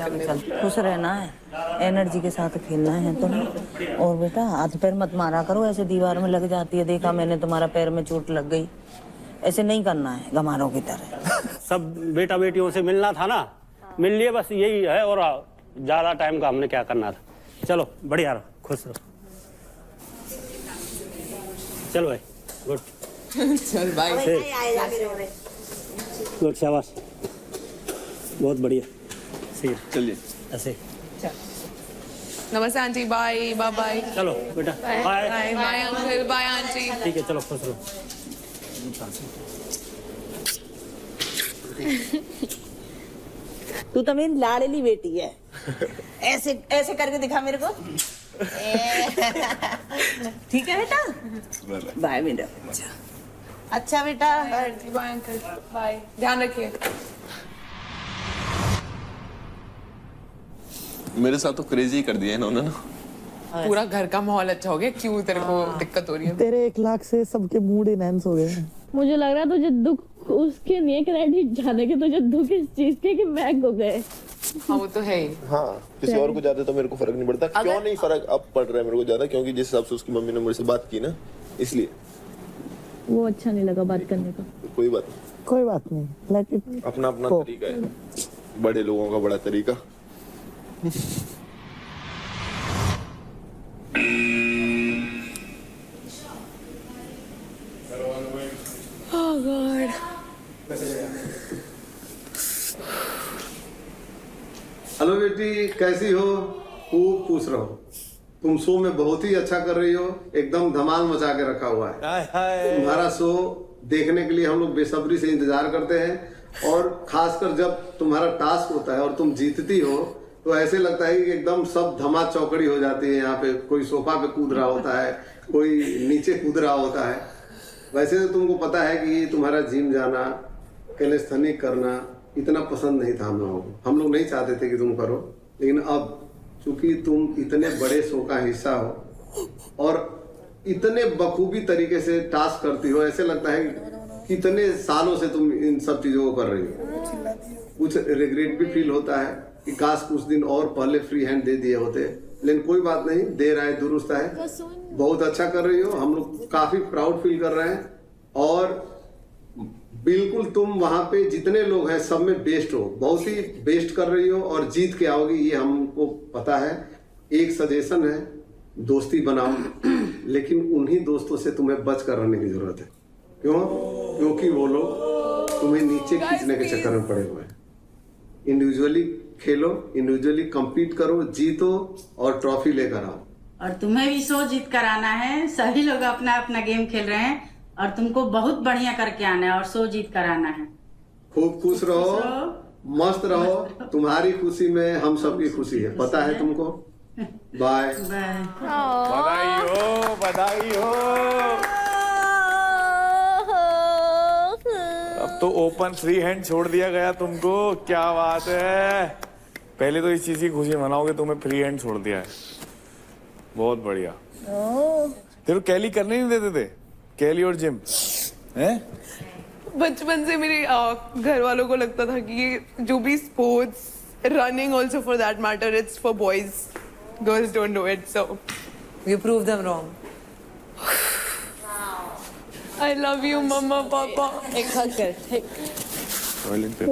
करने दो। खुश रहना है, एनर्जी के साथ खेलना है तुम्हें। और बेटा हाथ पैर मत मारा करो, ऐसे दीवार में लग जाती है। देखा मैंने तुम्हारा पैर में चोट लग गई, ऐसे नहीं करना है गमारों की तरह। सब बेटा बेटियों से मिलना था ना, मिल लिए बस, यही है। और ज्यादा टाइम का हमने क्या करना था। चलो बढ़िया रहो, खुश रहो। चलो भाई, गुड। चल बाय। गुड, शाबाश, बहुत बढ़िया। सही, चलिए ऐसे। नमस्ते आंटी, बाय बाय बाय। चलो बेटा, bye bye bye uncle, bye aunty. ठीक है, चलो खुश रहो। तू तो मेरी लाडली बेटी है। ऐसे ऐसे करके दिखा मेरे को। ठीक है बेटा, बाय बेटा। अच्छा बेटा, बाय अंकल, बाय, ध्यान रखिए। मेरे साथ तो क्रेजी कर दिया इन्होंने ना। पूरा घर का माहौल अच्छा हो गया। क्यों तेरे को दिक्कत हो रही है? तेरे 1 लाख से सबके मूड इनहेंस हो गए। मुझे लग रहा है तुझे दुख उसके नहीं है क्रेडिट जाने के, तुझे दुख इस चीज के कि बैग हो गए। हाँ वो तो है ही। हाँ, किसी और को ज्यादा तो मेरे को फर्क नहीं पड़ता। क्यों नहीं फर्क अब पड़ रहा है मेरे को ज्यादा, क्योंकि जिस हिसाब से उसकी मम्मी ने मेरे से बात की ना, इसलिए वो अच्छा नहीं लगा बात करने का। कोई बात नहीं, कोई बात नहीं, लेट इट। अपना अपना तरीका है, बड़े लोगों का बड़ा तरीका। Oh God. हेलो बेटी, कैसी हो? खूब खुश रहो। तुम शो में बहुत ही अच्छा कर रही हो, एकदम धमाल मचा के रखा हुआ है। तुम्हारा शो देखने के लिए हम लोग बेसब्री से इंतजार करते हैं। और खासकर जब तुम्हारा टास्क होता है और तुम जीतती हो तो ऐसे लगता है कि एकदम सब धमा चौकड़ी हो जाती है। यहाँ पे कोई सोफा पे कूद रहा होता है, कोई नीचे कूद रहा होता है। वैसे तो तुमको पता है कि तुम्हारा जिम जाना, कैलिस्थेनिक करना इतना पसंद नहीं था हम लोगों को। हम लोग नहीं चाहते थे कि तुम करो, लेकिन अब चूंकि तुम इतने बड़े शो का हिस्सा हो और इतने बखूबी तरीके से टास्क करती हो, ऐसे लगता है कि कितने सालों से तुम इन सब चीजों को कर रही हो। कुछ रिग्रेट भी फील होता है कि काश कुछ दिन और पहले फ्री हैंड दे दिए होते, लेकिन कोई बात नहीं, देर आए दुरुस्त आए। बहुत अच्छा कर रही हो, हम लोग काफी प्राउड फील कर रहे हैं। और बिल्कुल तुम वहां पे जितने लोग हैं सब में बेस्ट हो, बहुत ही बेस्ट कर रही हो और जीत के आओगी, ये हमको पता है। एक सजेशन है, दोस्ती बनाओ, लेकिन उन्हीं दोस्तों से तुम्हें बच कर रहने की जरूरत है। क्यों? क्योंकि वो लोग तुम्हें नीचे खींचने के चक्कर में पड़े हुए हैं। इंडिविजुअली खेलो, इंडिविजुअली compete करो, जीतो और ट्रॉफी लेकर आओ। और तुम्हें भी शो जीत कर आना है। सभी लोग अपना अपना गेम खेल रहे हैं और तुमको बहुत बढ़िया करके आना है और शो जीत कर आना है। खूब खुश रहो, मस्त रहो। तुम्हारी खुशी में हम सबकी खुशी है, पता है तुमको। Bye bye. बधाई हो, बधाई हो। अब तो ओपन फ्री हैंड छोड़ दिया गया तुमको, क्या बात है। पहले तो इस चीज की खुशी मनाओगे, तुम्हें फ्री हैंड छोड़ दिया है। बहुत बढ़िया। तेरे को कैली करने नहीं देते थे, कैली और जिम हैं? बचपन से मेरे घर वालों को लगता था कि ये जो भी sports, running also for that matter, it's for boys, girls don't do it, so you prove them wrong. I love you मम्मा पापा। एक हग कर, ठीक। टॉयलेट पे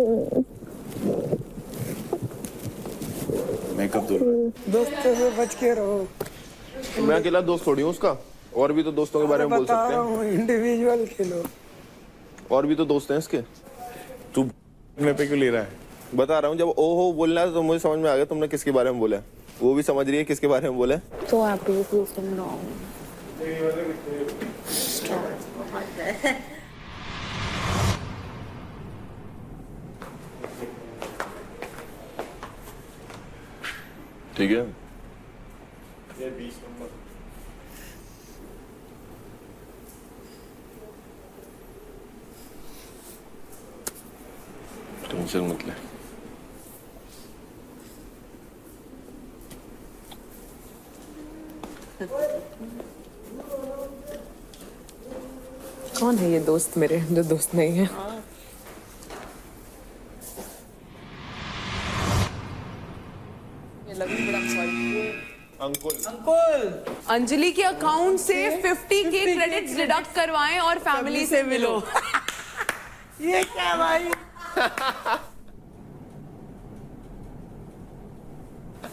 मेकअप तो दोस्तों से बच के रहो। मैं अकेला दोस्त थोड़ी हूँ उसका, और भी तो दोस्तों के बारे में बोल सकते हैं। इंडिविजुअल खेलो। और भी तो दोस्त हैं इसके। तू मेरे पे क्यों ले रहा है? बता रहा हूँ, जब ओहो बोलना है तो मुझे समझ में आ गया तुमने किसके बारे में बोला है। वो भी समझ रही है किसके बारे में बोला है। So happy to prove them wrong. ठीक है, ये 20 नंबर। टेंशन मत ले। कौन है ये दोस्त मेरे जो दोस्त नहीं है? अंजलि के अकाउंट से 50K क्रेडिट्स डिडक्ट करवाएं और फैमिली से मिलो। ये क्या भाई?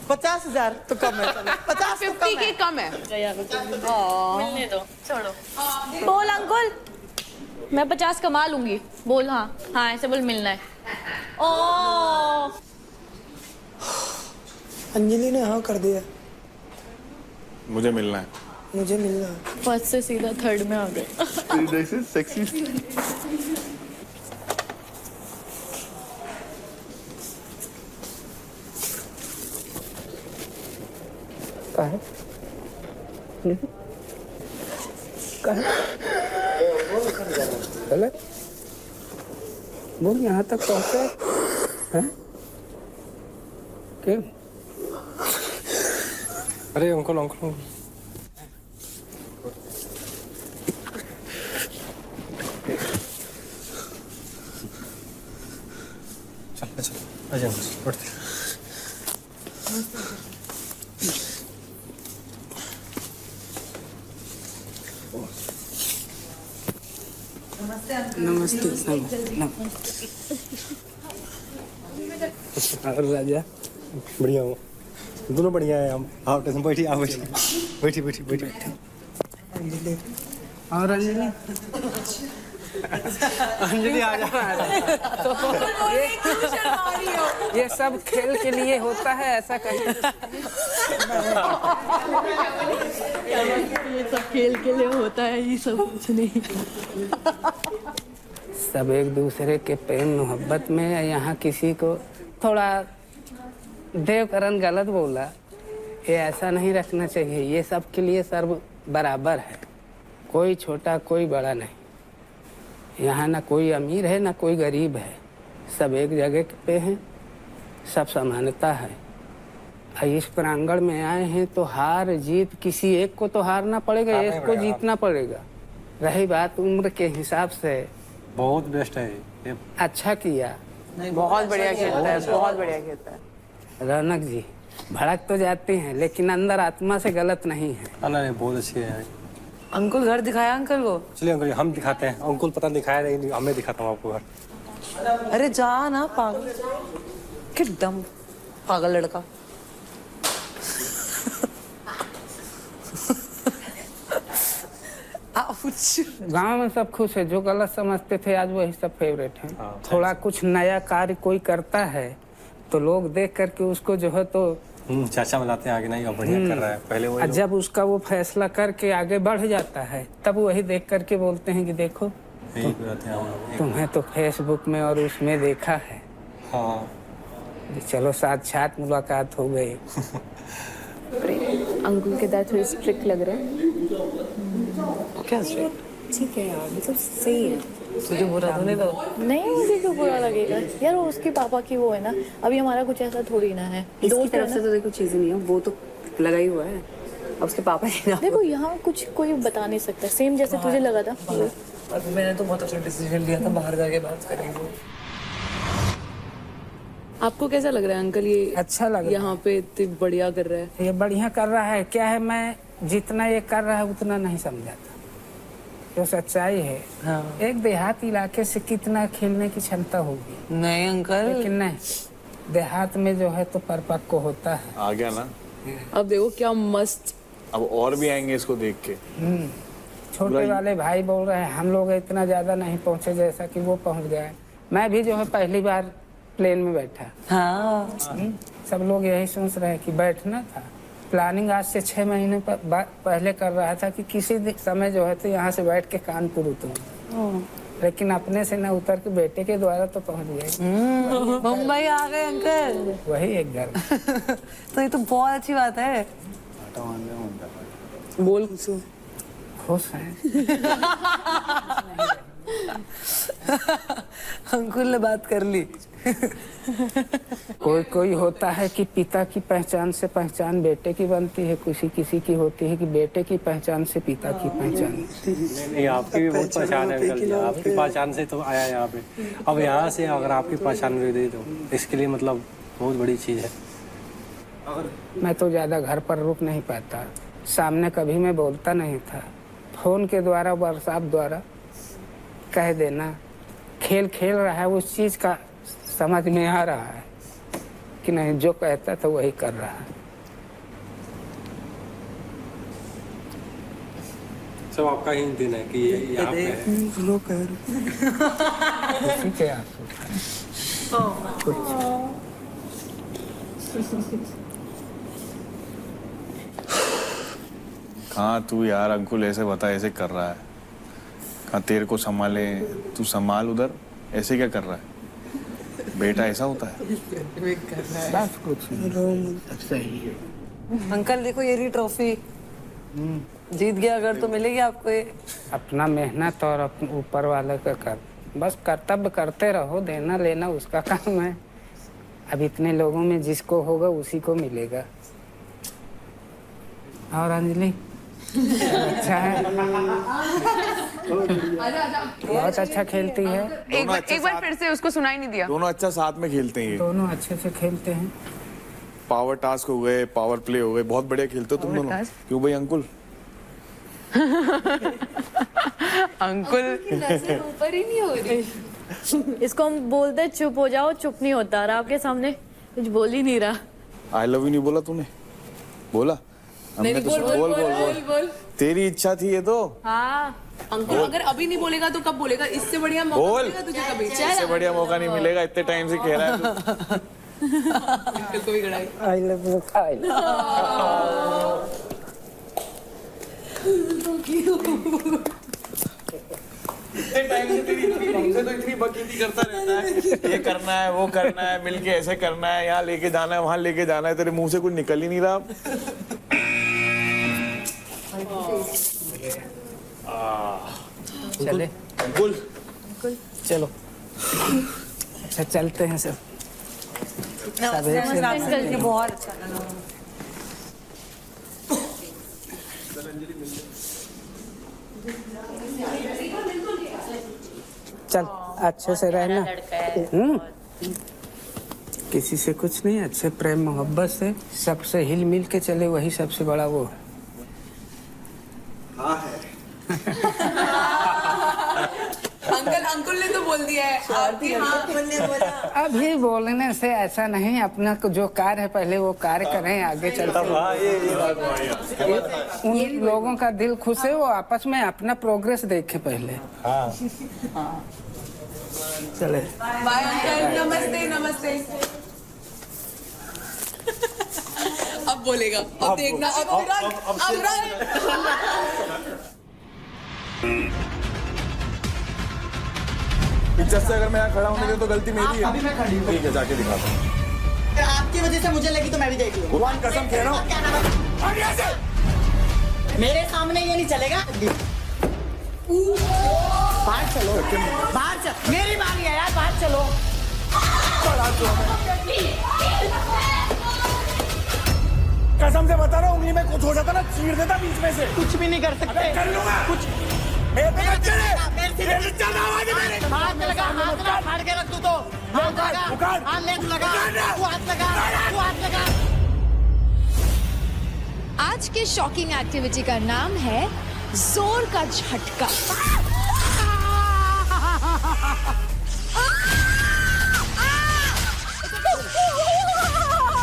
50,000 तो कम है, 50 तो कम 50K है। कम है। मिलने दो, छोड़ो। बोल अंकुल, मैं 50 कमा लूंगी। बोल हाँ, हाँ ऐसे बोल मिलना है। ओ अंजलि ने हाँ कर दिया, मुझे मिलना है। मुझे मिलना है। फर्स्ट से सीधा थर्ड में आ गए। सेक्सी। कहाँ है? चले बोल यहाँ तक पहुँचे हैं? क्यों? अरे अंकल अंकल चल चल आ जाओ बढ़ते। नमस्ते और राजा बढ़िया हूँ, दोनों बढ़िया है हम। आप टेंशन बैठी, आप बैठी बैठी बैठी बैठी बैठी। और अंजलि अंजलि आ जा रहा है। ये सब खेल के लिए होता है, ऐसा कहीं ये सब खेल के लिए होता है, ये सब कुछ नहीं। सब एक दूसरे के प्रेम मोहब्बत में है। यहाँ किसी को थोड़ा देवकरण गलत बोला, ये ऐसा नहीं रखना चाहिए। ये सब के लिए सर्व बराबर है, कोई छोटा कोई बड़ा नहीं। यहाँ ना कोई अमीर है ना कोई गरीब है, सब एक जगह पे हैं, सब समानता है। इस प्रांगण में आए हैं तो हार जीत किसी एक को तो हारना पड़ेगा, एक को जीतना पड़ेगा। रही बात उम्र के हिसाब से, बहुत बेस्ट है ये। अच्छा किया, बहुत बढ़िया खेलता है, बहुत बढ़िया खेलता है। रौनक जी भड़क तो जाते हैं लेकिन अंदर आत्मा से गलत नहीं है। नहीं बहुत अच्छे है। अंकुल घर दिखाया अंकल को? चलिए अंकल हम दिखाते हैं। अंकुल पता दिखाया नहीं, हमें दिखाता हूँ आपको घर। अरे जा ना पागल, कि डम पागल लड़का। गांव में सब खुश है, जो गलत समझते थे आज वही सब फेवरेट हैं। थोड़ा कुछ नया कार्य कोई करता है तो लोग देख करके उसको जो है तो चाचा मिलाते हैं आगे, नहीं अब बढ़िया कर रहा है। पहले वो जब उसका वो फैसला करके आगे बढ़ जाता है तब वही देख करके बोलते हैं कि देखो तुम्हें तो फेसबुक में और उसमें देखा है। हाँ चलो साक्षात मुलाकात हो गई। अंकुल के दांत थोड़ी स्ट्रिक्ट लग रहे हैं। क्या स्ट्रिक्ट? ठीक है यार, मतलब सही है। तुझे बुरा तो नहीं लगा? नहीं मुझे क्यों बुरा लगेगा यार, वो उसके पापा की वो है ना, अभी हमारा कुछ ऐसा थोड़ी ना है। इसकी तरफ से तो देखो चीजें नहीं है, वो तो लगा ही हुआ है। अब उसके पापा की ना देखो यहाँ कुछ कोई बता नहीं सकता, सेम जैसे तुझे लगा था। मैंने तो बहुत अच्छा डिसीजन लिया था, बाहर जाके बात करेंगे। आपको कैसा लग रहा है अंकल? ये अच्छा लग रहा है, यहाँ पे इतनी बढ़िया कर रहा है। ये बढ़िया कर रहा है। क्या है, मैं जितना ये कर रहा है उतना नहीं समझा था, जो सच्चाई है। हाँ। एक देहात इलाके से कितना खेलने की क्षमता होगी? नहीं अंकल, लेकिन नहीं, देहात में जो है तो परिपक्व होता है। आ गया ना, अब देखो क्या मस्त। अब और भी आएंगे इसको देख के। छोटे वाले भाई बोल रहे हैं हम लोग इतना ज्यादा नहीं पहुंचे जैसा कि वो पहुंच गया है। मैं भी जो है पहली बार प्लेन में बैठा। हाँ सब लोग यही सोच रहे हैं कि बैठना था। प्लानिंग आज से 6 महीने पहले कर रहा था कि किसी समय जो है तो यहाँ से बैठ के कानपुर उतरूं, लेकिन अपने से न उतर के बेटे के द्वारा तो पहुँच गए। मुंबई आ गए अंकल, वही एक घर। तो ये तो बहुत अच्छी बात है। बोल खुश हैं। अंकुल ने बात कर ली। कोई कोई होता है कि पिता की पहचान से पहचान बेटे की बनती है, किसी किसी की होती है कि बेटे की पहचान से पिता की पहचान। नहीं आपकी भी बहुत पहचान है अंकल, आपकी पहचान से तो आया यहाँ पे। अब यहाँ से अगर आपकी पहचान भी दे दो इसके लिए मतलब बहुत बड़ी चीज है। मैं तो ज़्यादा घर पर रुक नहीं पाता, सामने कभी मैं बोलता नहीं था, फोन के द्वारा व्हाट्सएप द्वारा कह देना। खेल खेल रहा है, उस चीज़ का समझ में आ रहा है कि नहीं, जो कहता था वही कर रहा है। सब आपका ही दिन है कि यहाँ पे है। उसी के आंसू कहाँ तू यार, अंकुल ऐसे बता, ऐसे कर रहा है। कहाँ तेरे को संभाले, तू संभाल उधर, ऐसे क्या कर रहा है? बेटा ऐसा होता है? बस कुछ सही है। अंकल देखो ये रही ट्रॉफी, जीत गया अगर तो मिलेगी आपको ये। अपना मेहनत और अपने ऊपर वाले का कर, बस कर्तव्य करते रहो, देना लेना उसका काम है। अब इतने लोगों में जिसको होगा उसी को मिलेगा। और अंजलि अच्छा है, बहुत अच्छा खेलती है। एक बार फिर से, उसको सुनाई नहीं दिया। दोनों अच्छा साथ में खेलते हैं ये। दोनों अच्छे से खेलते हैं। पावर टास्क हो गए, पावर प्ले हो गए, बहुत बढ़िया खेलते हो तुम दोनों। क्यों भाई अंकुल? अंकुल ऊपर ही नहीं हो रही। इसको हम बोलते चुप हो जाओ, चुप नहीं होता, और आपके सामने कुछ बोल ही नहीं रहा। आई लव यू नहीं बोला तूने? बोला? हमने तो बोल। तेरी इच्छा थी ये तो। हाँ अंकुल, अगर अभी नहीं बोलेगा तो कब बोलेगा? इससे बढ़िया मौका बोल। मिलेगा तुझे कभी? इससे बढ़िया मौका नहीं मिलेगा, इतने टाइम से कह रहा है को भी गड़ाई। I love you, I love time से तेरी हमसे तो इतनी बकीती करता रहता है, ये करना है, वो करना है, मिलके ऐसे करना है, यहाँ लेके जाना है, वहाँ लेके जाना है, तेरे मुंह से कुछ निकल ही नहीं रहा। चले अंकुल चलो, अच्छा चलते हैं सब। बहुत अच्छा लगा। चल अच्छे से रहना। किसी से कुछ नहीं, अच्छे प्रेम मोहब्बत से सबसे हिल मिल के चले, वही सबसे बड़ा वो है। हाँ है। अंकुल ने तो बोल दिया है। आपकी हाँ ने बोला। अभी बोलने से ऐसा नहीं, अपना जो कार्य है पहले वो कार्य करें, आगे चलते उन लोगों का दिल खुश है, वो आपस में अपना प्रोग्रेस देखे पहले। चले बाय अंकल, नमस्ते नमस्ते। अब बोलेगा, अब देखना, अब पिक्चर से अगर मैं यहाँ खड़ा होने दे तो गलती मेरी है। अभी मैं खड़ी हूँ। ठीक है, जाके दिखाता हूँ। आपकी वजह से मुझे लगी तो मैं भी देखी हूँ। भगवान कसम कह रहा हूँ। मेरे सामने ये नहीं चलेगा। बाहर चलो, बाहर चलो, मेरी बारी है यार, बाहर चलो। कसम से बता रहा हूँ, उंगली में कुछ हो जाता ना, चीर देता बीच में से। कुछ भी नहीं कर सकते। कर लूंगा कुछ। हाथ लगा, हाथ लगा, फाड़ के रख तू तो। हाथ लगा, हाथ ले तू लगा, तू हाथ लगा, तू हाथ लगा। आज के शॉकिंग एक्टिविटी का नाम है जोर का झटका।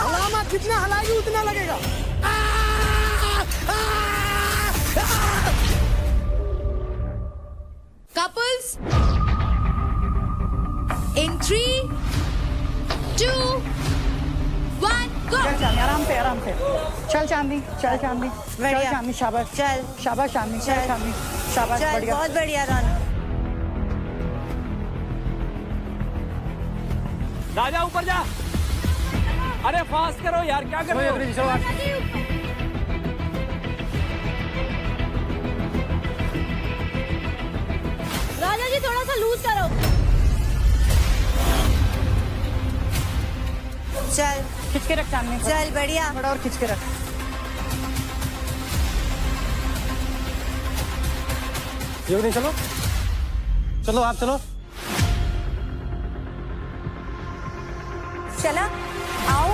हलामा जितना हलाएगी उतना लगेगा। Couples, in 3, 2, 1, go! आराम से, आराम से। चल चांदी, चल चांदी, चल चांदी, शाबाश, चल, शाबाश चांदी, चल चांदी, शाबाश, बढ़िया, बहुत बढ़िया राना। राजा ऊपर जा। अरे फास्ट करो यार, क्या कर रहे हो? राजा जी थोड़ा सा लूज करो। चल, खिंच के रख चांदी, चल, बढ़िया, बड़ा और खिंच के रख। योगिनी चलो, चलो आप चलो। चला, आओ।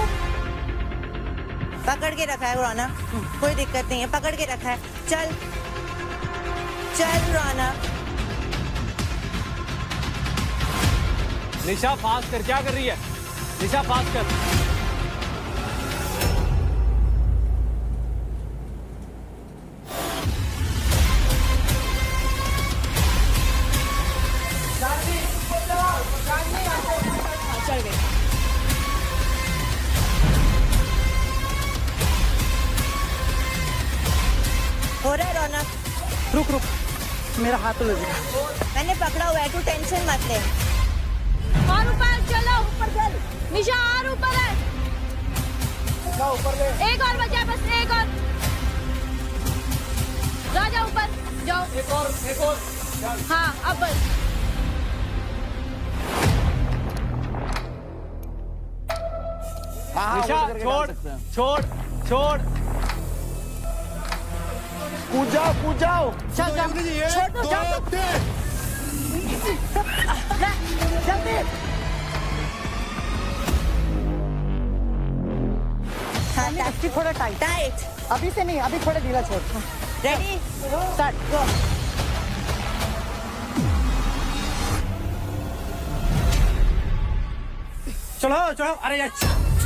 पकड़ के रखा है रौनक, कोई दिक्कत नहीं है, पकड़ के रखा है। चल चल रौनक। निशा फास्ट कर, क्या कर रही है निशा, फास्ट कर। चल गई। हो रहा है रौनक, रुक रुक, मेरा हाथ तो लगेगा। मैंने पकड़ा हुआ है, तू टेंशन मत ले। और ऊपर चलो, ऊपर चल निशा, और ऊपर है। ऊपर ले। एक और बचा है, बस एक और। राजा ऊपर जाओ। एक और हाँ अब बस। निशा छोड़ छोड़ छोड़, कूद जाओ कूद जाओ। चल चल, छोड़ दो, जाओ तो। जल्दी। हाँ, थोड़ा टाइट टाइट, अभी से नहीं, अभी थोड़ा ढीला छोड़। रेडी, स्टार्ट, गो। चलो चलो, अरे यार।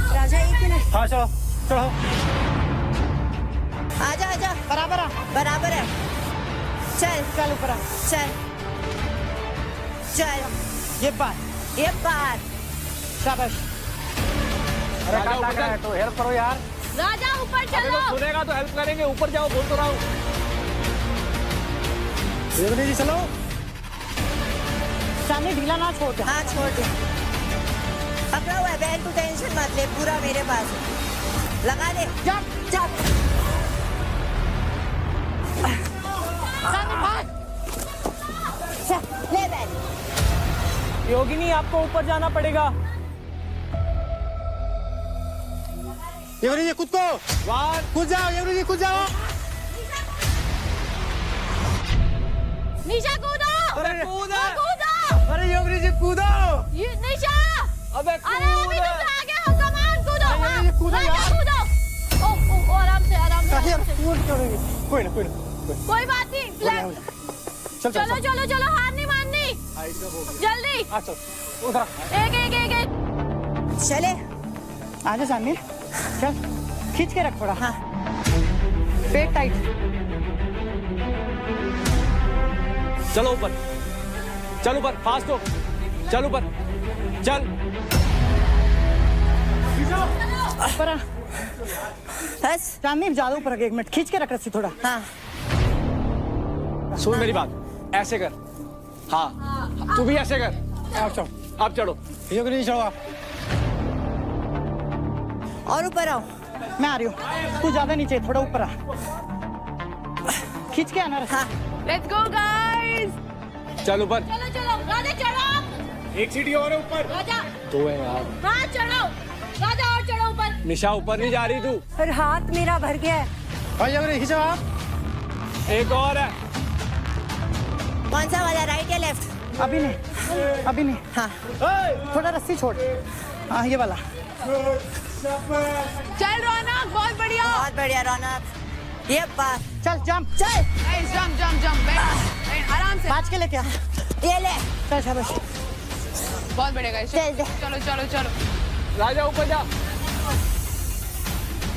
राजा एक मिनट, हाँ चलो चलो। आजा आजा, बराबर बराबर है। चल चल ऊपर, चल चल, ये पार। शाबाश। राजा ऊपर चल, तो हेल्प करो यार। राजा ऊपर चलो। सुनेगा तो हेल्प करेंगे, ऊपर जाओ, बोल तो रहा हूँ। जी चलो, सामने ढीला ना छोड़। हाँ छोड़ दे, पकड़ा हुआ है बहन, तू टेंशन मत ले, पूरा मेरे पास है। लगा दे, जंप जंप। ले बहन। योगिनी आपको ऊपर जाना पड़ेगा। योगिनी जी कूद को, कूद जाओ, योगिनी जी कूद जाओ। निशा कूदो। अरे कूदो, कूदो। अरे योगिनी जी कूदो। निशा, अबे अरे अभी तुम आगे हो, कमान कूदो। योगिनी जी कूदो राजा यार। कूदो। ओ आराम से आराम से। कोई ना कोई बात नहीं। चलो चलो चलो, हार नहीं माननी, जल्दी। अच्छा उधर एक एक एक एक। चले, आजा सामने, चल खींच के रख थोड़ा। हाँ, पेट टाइट। चलो ऊपर, चल ऊपर, फास्ट हो, चल ऊपर, चल ऊपर। बस चांदनी, ज्यादा ऊपर रख, 1 मिनट खींच के रख रस्सी थोड़ा। हाँ, सुन मेरी बात, ऐसे कर। हाँ तू भी ऐसे कर। आप चढ़ो, योगिनी चढ़ो आप। और ऊपर आओ, मैं आ रही हूँ। तू ज्यादा नीचे, थोड़ा ऊपर आ, खींच के आना। हाँ, लेट्स गो गाइस। चल ऊपर, चलो चलो राजा, चढ़ो। एक सीढ़ी और है ऊपर। राजा, तो है यार। हाँ चढ़ो राजा, और चढ़ो ऊपर। निशा ऊपर नहीं जा रही तू। पर हाथ मेरा भर गया है। भाई योगिनी खींचो आप। एक और है। कौन सा वाला, राइट या लेफ्ट? अभी नहीं, अभी नहीं। हाँ, थोड़ा रस्सी छोड़। हाँ ये वाला। चल रौनक, बहुत बढ़िया, बहुत बढ़िया रौनक। ये बात, चल जंप, चल जंप जंप जंप, आराम से बाज के लेके आ। ये ले, चल शाबाश। बहुत बढ़िया गाइस, चल दे। चलो चलो चलो। राजा ऊपर जा,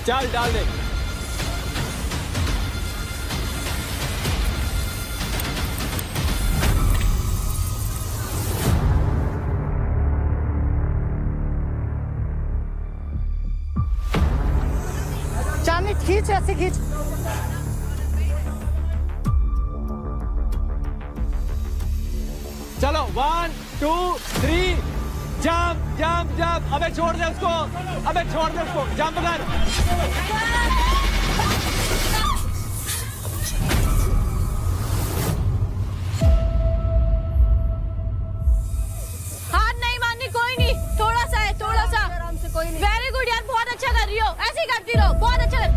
चल डाल दे। चांदनी खींच, ऐसे खींच। चलो 1 2 3, जंप जंप जंप। अबे छोड़ दे उसको, अबे छोड़ दे उसको, जंप कर। हार नहीं माननी, कोई नहीं, थोड़ा सा है, थोड़ा सा। आराम से, कोई नहीं। वेरी गुड यार, बहुत अच्छा कर रही हो, ऐसे ही करती रहो, बहुत अच्छा कर।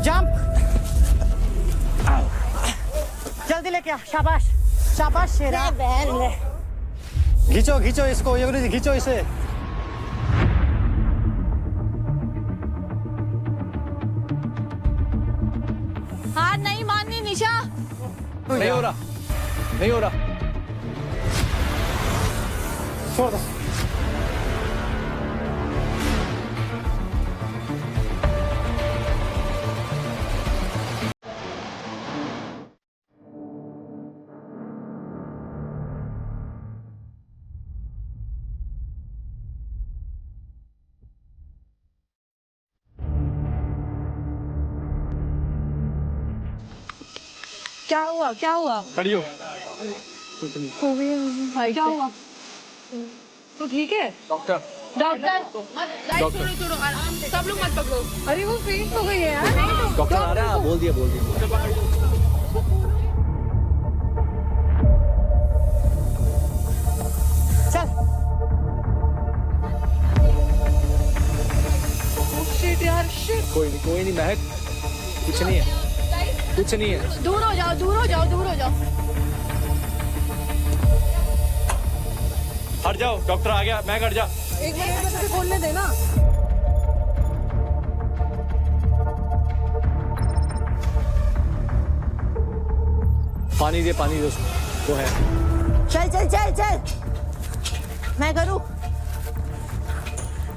जंप, जल्दी लेके आ। शाबाश शाबाश शेरा। खींचो खींचो इसको, योगिनी जी खींचो इसे। नहीं हो रहा, नहीं हो रहा। छोड़ दो। क्या हुआ, क्या हुआ? खड़ी हो। भाई क्या हुआ? तू ठीक है? डॉक्टर। Doctor doctor. सब लोग मत पकड़ो। अरे वो फेंट हो गई है यार। डॉक्टर आ रहा है, बोल दिया, बोल दिया। चल। शिट यार, शिट। कोई नहीं महक, कुछ नहीं है, कुछ नहीं है। दूर हो जाओ, दूर हो जाओ, दूर हो जाओ। हट जाओ, डॉक्टर आ गया, महक हट जा। एक मिनट में तुझे बोलने देना। पानी दे उसको, वो है। चल चल चल चल, मैं करूँ।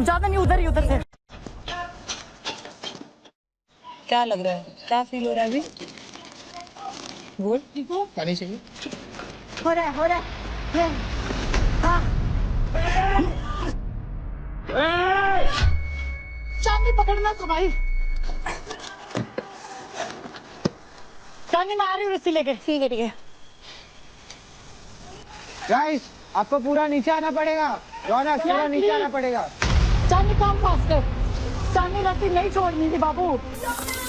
ज्यादा नहीं, उधर ही, उधर से। क्या लग रहा है, क्या फील हो रहा है अभी? बोल। पानी चाहिए। हो रहा है। हाँ। चांदी पकड़ना तो भाई। चांदी मैं आ रही हूँ रस्सी लेके। ठीक है। गाइस, आपको पूरा नीचे आना पड़ेगा। रौनक, पूरा नीचे आना पड़ेगा। चांदी काम फास्ट कर। चांदी रस्सी नहीं छोड़नी थी बाबू।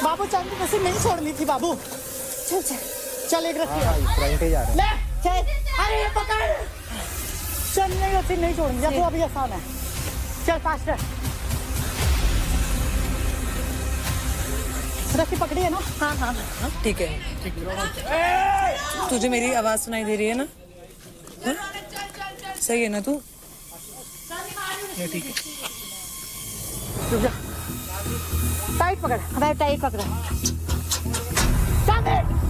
बाबू चांदी रस्सी नहीं छोड़नी थी बाबू। चल चल चल, एक रस्सी ले चल। अरे ये पकड़। चल, नहीं रस्सी नहीं छोड़नी। जब अभी आसान है। चल फास्ट है। रस्सी पकड़ी है ना? हाँ, ठीक है। तुझे मेरी आवाज सुनाई दे रही है ना? हाँ? सही है ना तू? ठीक है। रुक जा। टाइट पकड़, टाइट पकड़।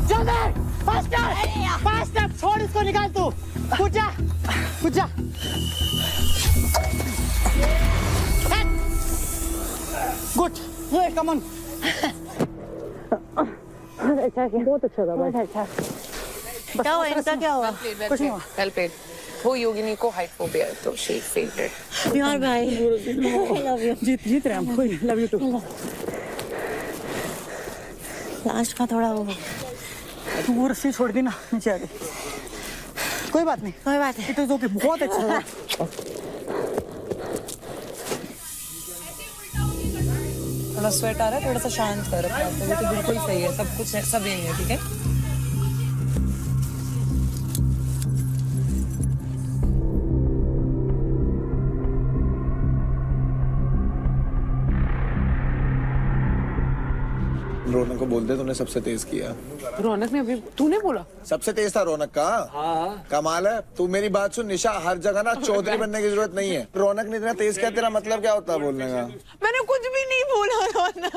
जल्दी फास्टर, छोड़ इसको, निकाल तू। कूद जा। Good, come on. बहुत अच्छा था, बहुत अच्छा। क्या हुआ इनका, क्या हुआ? कुछ नहीं हुआ। Well played. वो योगिनी को हाइट फोबिया है तो शी फेवरेट। यार भाई, लव यू। जीत रहे हम, कोई नहीं, लव यू टू। लास्ट का थोड़ा वो रस्सी छोड़ दी ना, नीचे आ गई। कोई बात नहीं, कोई बात है। इट इज ओके, बहुत अच्छा था। थोड़ा स्वेट आ रहा है, थोड़ा सा शांत कर अपना, तो वो तो बिल्कुल सही है, सब कुछ सब यही है, ठीक है। रौनक को बोल दे तूने सबसे तेज किया। रौनक ने अभी, तूने बोला? सबसे तेज था रौनक का। हाँ। कमाल है। तू मेरी बात सुन निशा, हर जगह ना चौधरी बनने की जरूरत नहीं है। रौनक ने इतना तेज किया, तेरा मतलब क्या होता है बोलने का? मैंने कुछ भी नहीं बोला रौनक,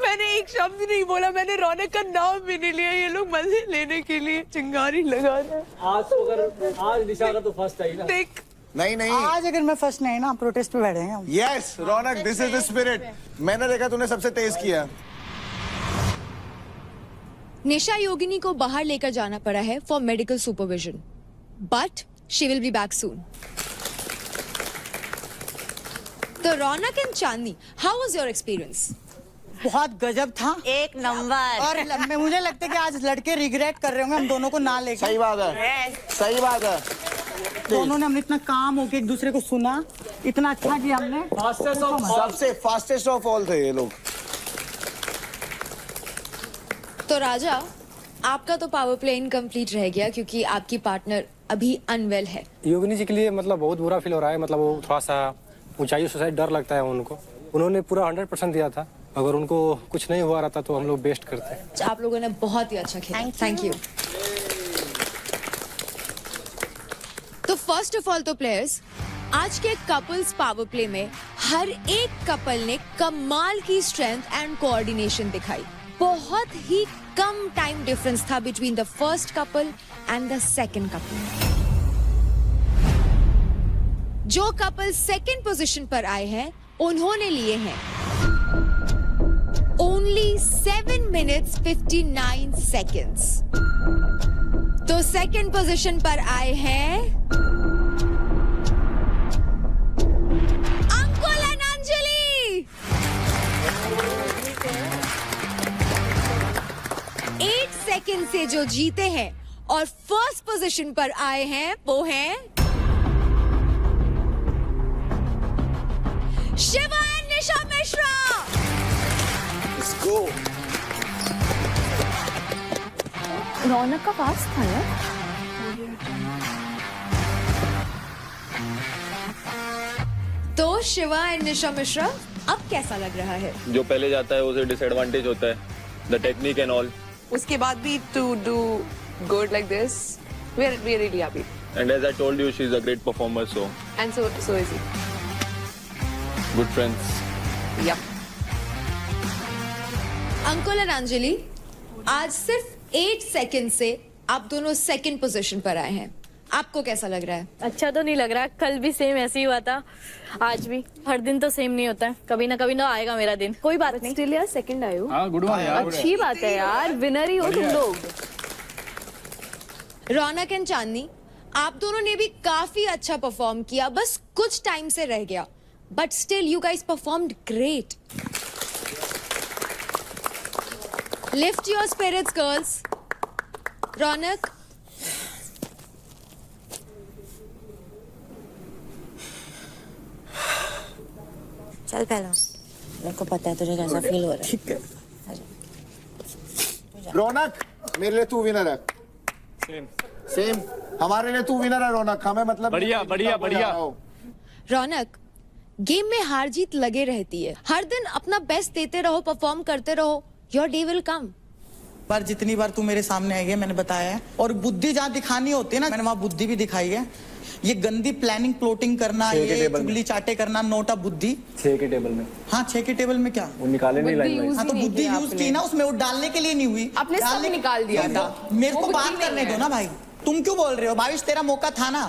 मैंने एक शब्द नहीं बोला, मैंने रौनक का नाम भी नहीं लिया। ये लोग मजे लेने के लिए चिंगारी लगा रहे। आज निशा का तो फर्स्ट आई ना। देख, नहीं आज अगर मैं फर्स्ट नहीं ना, प्रोटेस्ट पे बैठे हैं। Yes Raunak, this is the spirit. मैंने देखा तूने सबसे तेज किया। निशा योगिनी को बाहर लेकर जाना पड़ा है for medical supervision, but she will be back soon. तो Raunak and Chandni, how was your experience? बहुत गजब था, एक नंबर। और मुझे लगता है कि आज लड़के रिग्रेट कर रहे होंगे हम दोनों को ना लेकर। सही बात है, सही बात है। दोनों ने हमने इतना काम होके एक दूसरे को सुना, इतना अच्छा किया हमने। सबसे फास्टेस्ट ऑफ ऑल थे ये लोग। तो राजा, आपका तो पावर प्ले इनकम्प्लीट रह गया क्योंकि आपकी पार्टनर अभी अनवेल है। योगिनी जी के लिए मतलब बहुत बुरा फील हो रहा है। मतलब वो थोड़ा सा ऊंचाई से डर लगता है उनको। उन्होंने पूरा 100% दिया था। अगर उनको कुछ नहीं हुआ रहता तो हम लोग बेस्ट करते। आप लोगों ने बहुत ही अच्छा खेला, थैंक यू। तो फर्स्ट ऑफ ऑल तो प्लेयर्स, आज के कपल्स पावर प्ले में हर एक कपल ने कमाल की स्ट्रेंथ एंड कोऑर्डिनेशन दिखाई। बहुत ही कम टाइम डिफरेंस था between the first couple and the second couple. जो कपल सेकंड पोजीशन पर आए हैं उन्होंने लिए हैं ओनली 7 minutes 59 seconds। तो सेकंड पोजीशन पर आए हैं अंकुल एंड अंजलि। 8 सेकंड से जो जीते हैं और फर्स्ट पोजीशन पर आए हैं वो हैं Shiva and Nisha Mishra. Let's go. रौनक का पास था यार। तो शिवा एंड निशा मिश्रा अब कैसा लग रहा है? जो पहले जाता है उसे डिसएडवांटेज होता है, द टेक्निक एंड ऑल। उसके बाद भी to do good like this, we're really happy. And as I told you, she's a great performer, so And so is he. good friends. Yep. Ankul and Anjali, आज सिर्फ 8 second से आप दोनों second position पर आए हैं। आपको कैसा लग रहा है? अच्छा तो नहीं लग रहा, कल भी सेम ऐसे ही हुआ था, आज भी। हर दिन तो सेम नहीं होता है, कभी ना कभी ना आएगा मेरा दिन। कोई बात नहीं। स्टिल यार सेकंड आए हो। हाँ, गुड मॉर्निंग यार। अच्छी बात है यार, विनर ही हो तुम लोग। रौनक एंड चांदनी, आप दोनों ने भी काफी अच्छा परफॉर्म किया, बस कुछ टाइम से रह गया, but still you guys performed great. Lift your spirits girls. Raunak, चल पहले, मेरे को पता है तुझे कैसा फील हो रहा है। ठीक है। रौनक, मेरे लिए तू विनर है। सेम हमारे लिए तू विनर है रौनक। हमें मतलब बढ़िया बढ़िया बढ़िया। रौनक, गेम में हार जीत लगे रहती है, हर दिन अपना बेस्ट देते रहो, परफॉर्म करते रहो, योर डे विल कम। पर जितनी बार तू मेरे सामने आई है मैंने बताया है, और बुद्धि जहाँ दिखानी होती है ना, मैंने वहाँ बुद्धि भी दिखाई है। ये गंदी प्लानिंग प्लॉटिंग करना, ये चुगली चाटे करना, नोटा बुद्धि। 6 के टेबल में। हाँ, 6 के टेबल में क्या वो निकाले नहीं लाइन। हाँ, तो बुद्धि यूज की ना उसमें, वो डालने के लिए नहीं हुई। अपने सब निकाल दिया था। मेरे को बात करने दो ना भाई, तुम क्यों बोल रहे हो? भाविश, तेरा मौका था ना।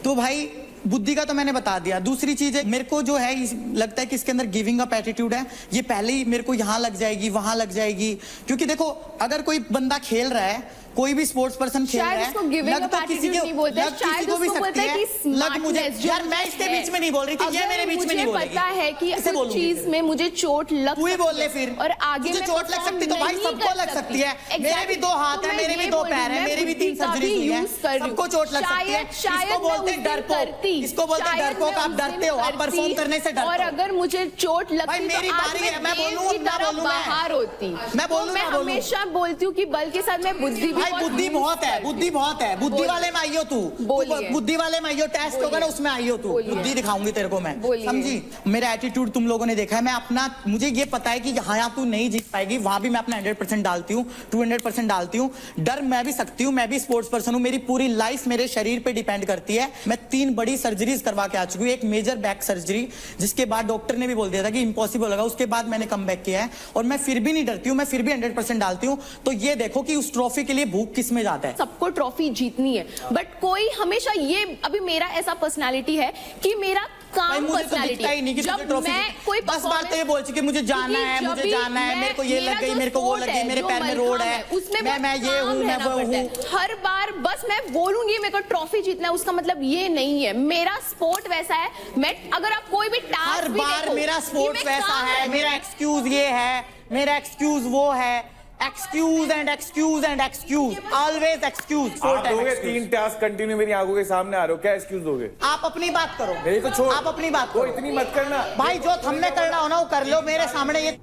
तो भाई बुद्धि का तो मैंने बता दिया। दूसरी चीज है, मेरे को जो है लगता है कि इसके अंदर गिविंग अप एटीट्यूड है। ये पहले ही मेरे को यहाँ लग जाएगी, वहां लग जाएगी, क्योंकि देखो अगर कोई बंदा खेल रहा है, कोई भी स्पोर्ट्स पर्सन खेल रहा है, लग तो किसी को भी सकती है, लग मुझे यार, मैं इसके बीच में नहीं बोल रही थी, ये मेरे बीच में नहीं बोलेगी। पता है कि कुछ चीज में मुझे चोट लग, तू ही बोल ले फिर। और आगे मुझे चोट लग सकती तो भाई सबको लग सकती है। मेरे भी 2 हाथ है, मेरे भी 2 पैर है, मेरी भी 3 सर्जरी हुई है, सबको चोट लग सकती है। इसको बोलते हैं डरपोक, इसको बोलते हैं डरपोक। आप डरते हो, आप परफॉर्म करने से डरते हो। और अगर मुझे चोट लगती तो मेरी बारी है, मैं बोलूं ना बोलूं, बाहर होती। मैं हमेशा बोलती हूँ कि बल के साथ मैं बुद्धि भी, बुद्धि बहुत है, बुद्धि बहुत है। बुद्धि वाले में आई हो तू, बुद्धि वाले में आई हो, टेस्ट होगा ना उसमें आई हो तू, बुद्धि दिखाऊंगी तेरे को मैं, समझी? मेरा एटीट्यूड तुम लोगों ने देखा है। मैं अपना, मुझे ये पता है कि यहाँ तू नहीं जीत पाएगी, वहां भी मैं अपना 100% डालती हूँ, 200% डालती हूँ। डर मैं भी सकती हूँ, मैं भी स्पोर्ट्स पर्सन हूँ, मेरी पूरी लाइफ मेरे शरीर पे डिपेंड करती है। मैं 3 बड़ी सर्जरीज करवा के आ चुकी हूँ, एक मेजर बैक सर्जरी जिसके बाद डॉक्टर ने भी बोल दिया था कि इम्पॉसिबल होगा, उसके बाद मैंने कम बैक किया है, और मैं फिर भी नहीं डरती हूँ, मैं फिर भी 100% डालती हूँ। तो ये देखो कि उस ट्रॉफी के लिए भूख किस में जाता है। सबको ट्रॉफी जीतनी है, बट कोई हमेशा ये, अभी मेरा ऐसा पर्सनालिटी है कि मेरा काम पर्सनालिटी है। जब मैं कोई बस बात तो ये बोल चुकी मुझे जाना है, मुझे जाना है, मेरे को ये लग गई, मेरे को वो लग गई, मेरे पैर में रोड है, उसमें मैं ये हूँ, मैं वो हूँ। हर बार बस मैं बोलूंगी मेरे को ट्रॉफी जीतना है, उसका मतलब ये नहीं है। मेरा स्पोर्ट वैसा है, मैं अगर आप कोई भी टास्क, हर बार मेरा स्पोर्ट वैसा है, मेरा एक्सक्यूज ये है, मेरा एक्सक्यूज वो है, excuse and excuse and excuse, always excuse. आप दोगे 3 टास्क कंटिन्यू मेरी आंखों के सामने आ रहे हो, क्या एक्सक्यूज दोगे? आप अपनी बात करो, मेरी तो छोड़, आप अपनी बात करो, इतनी मत करना भाई। जो हमने करना हो ना वो कर लो मेरे सामने। ये